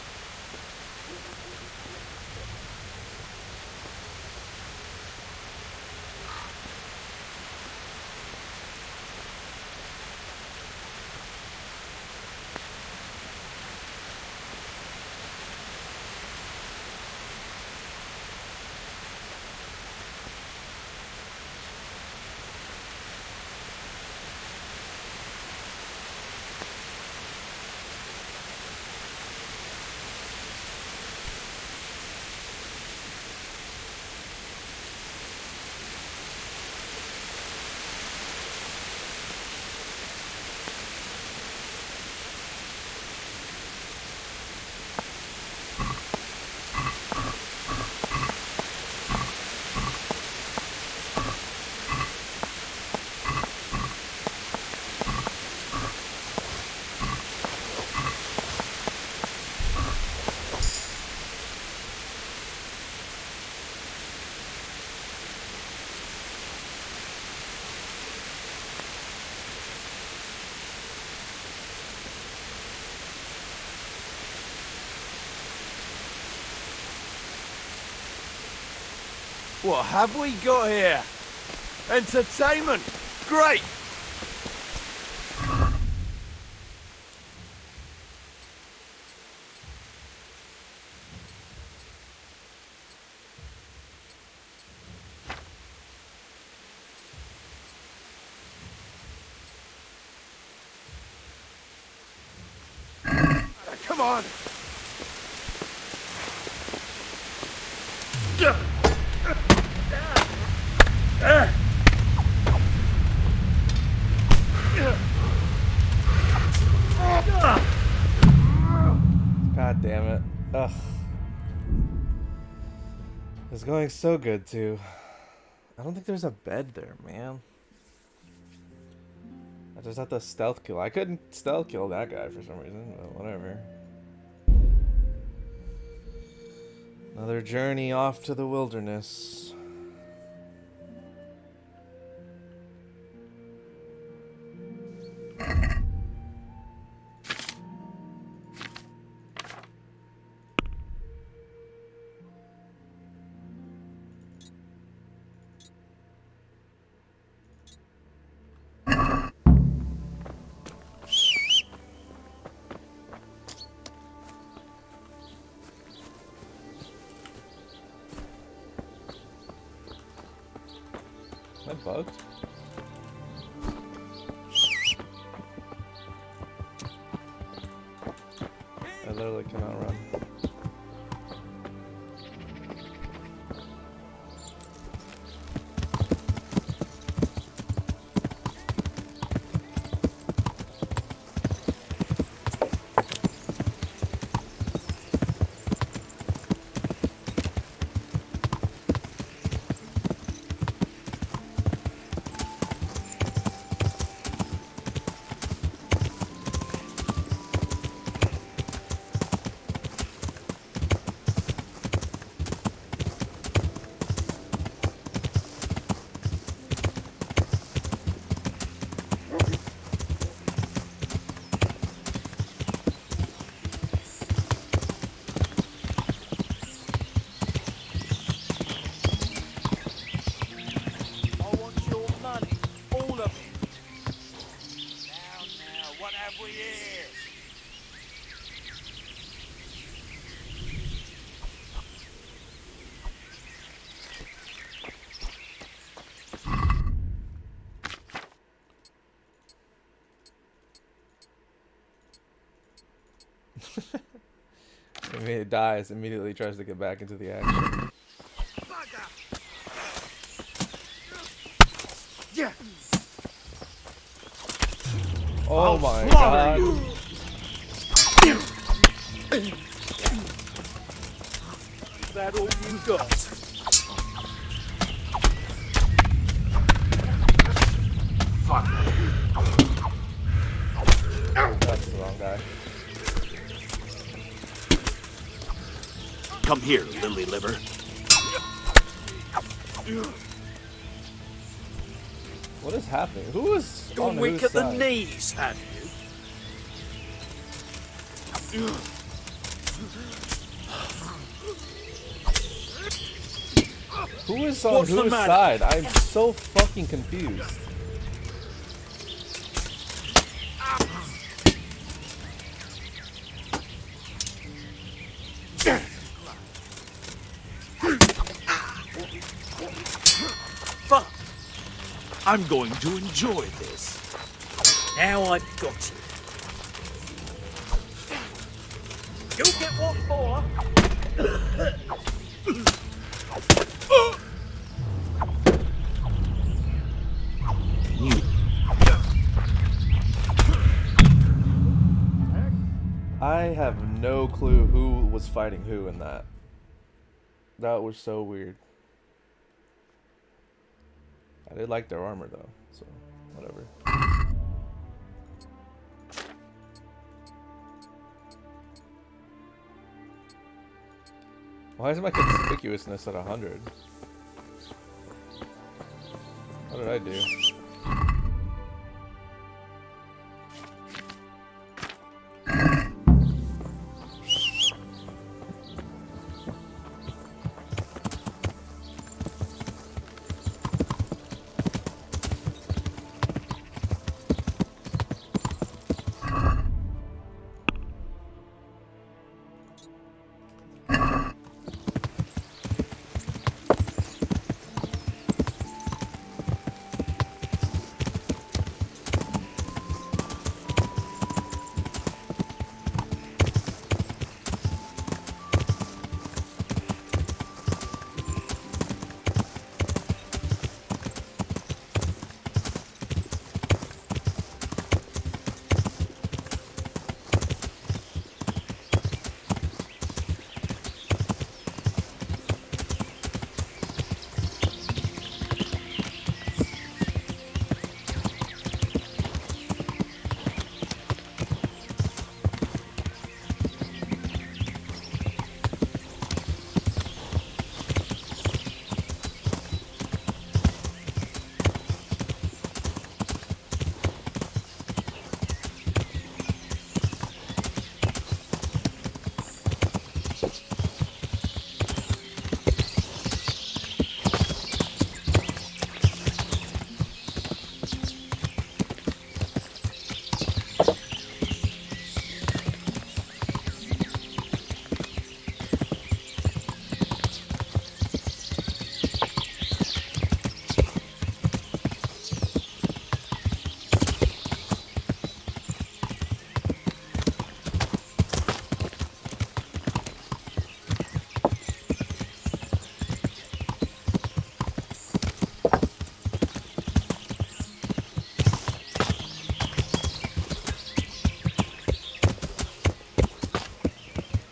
What have we got here? Entertainment! Great! Come on! God damn it. Ugh. It's going so good too. I don't think there's a bed there, man. I just have to stealth kill. I couldn't stealth kill that guy for some reason, but whatever. Another journey off to the wilderness. Am I bugged? I literally cannot run. I mean, it dies, immediately tries to get back into the action. Yeah. Oh my god. Is that all you got? Fuck. That's the wrong guy. Come here, lily liver. What is happening? Who is Gone on weak whose at the side? knees, have you? Who is on What's the whose matter? side? I'm so fucking confused. Fuck! I'm going to enjoy this. Now I've got you. You'll get what for? I have no clue who was fighting who in that. That was so weird. I did like their armor though, so whatever. Why is my conspicuousness at 100? What did I do?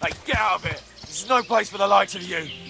Hey, get out of here! This is no place for the likes of you.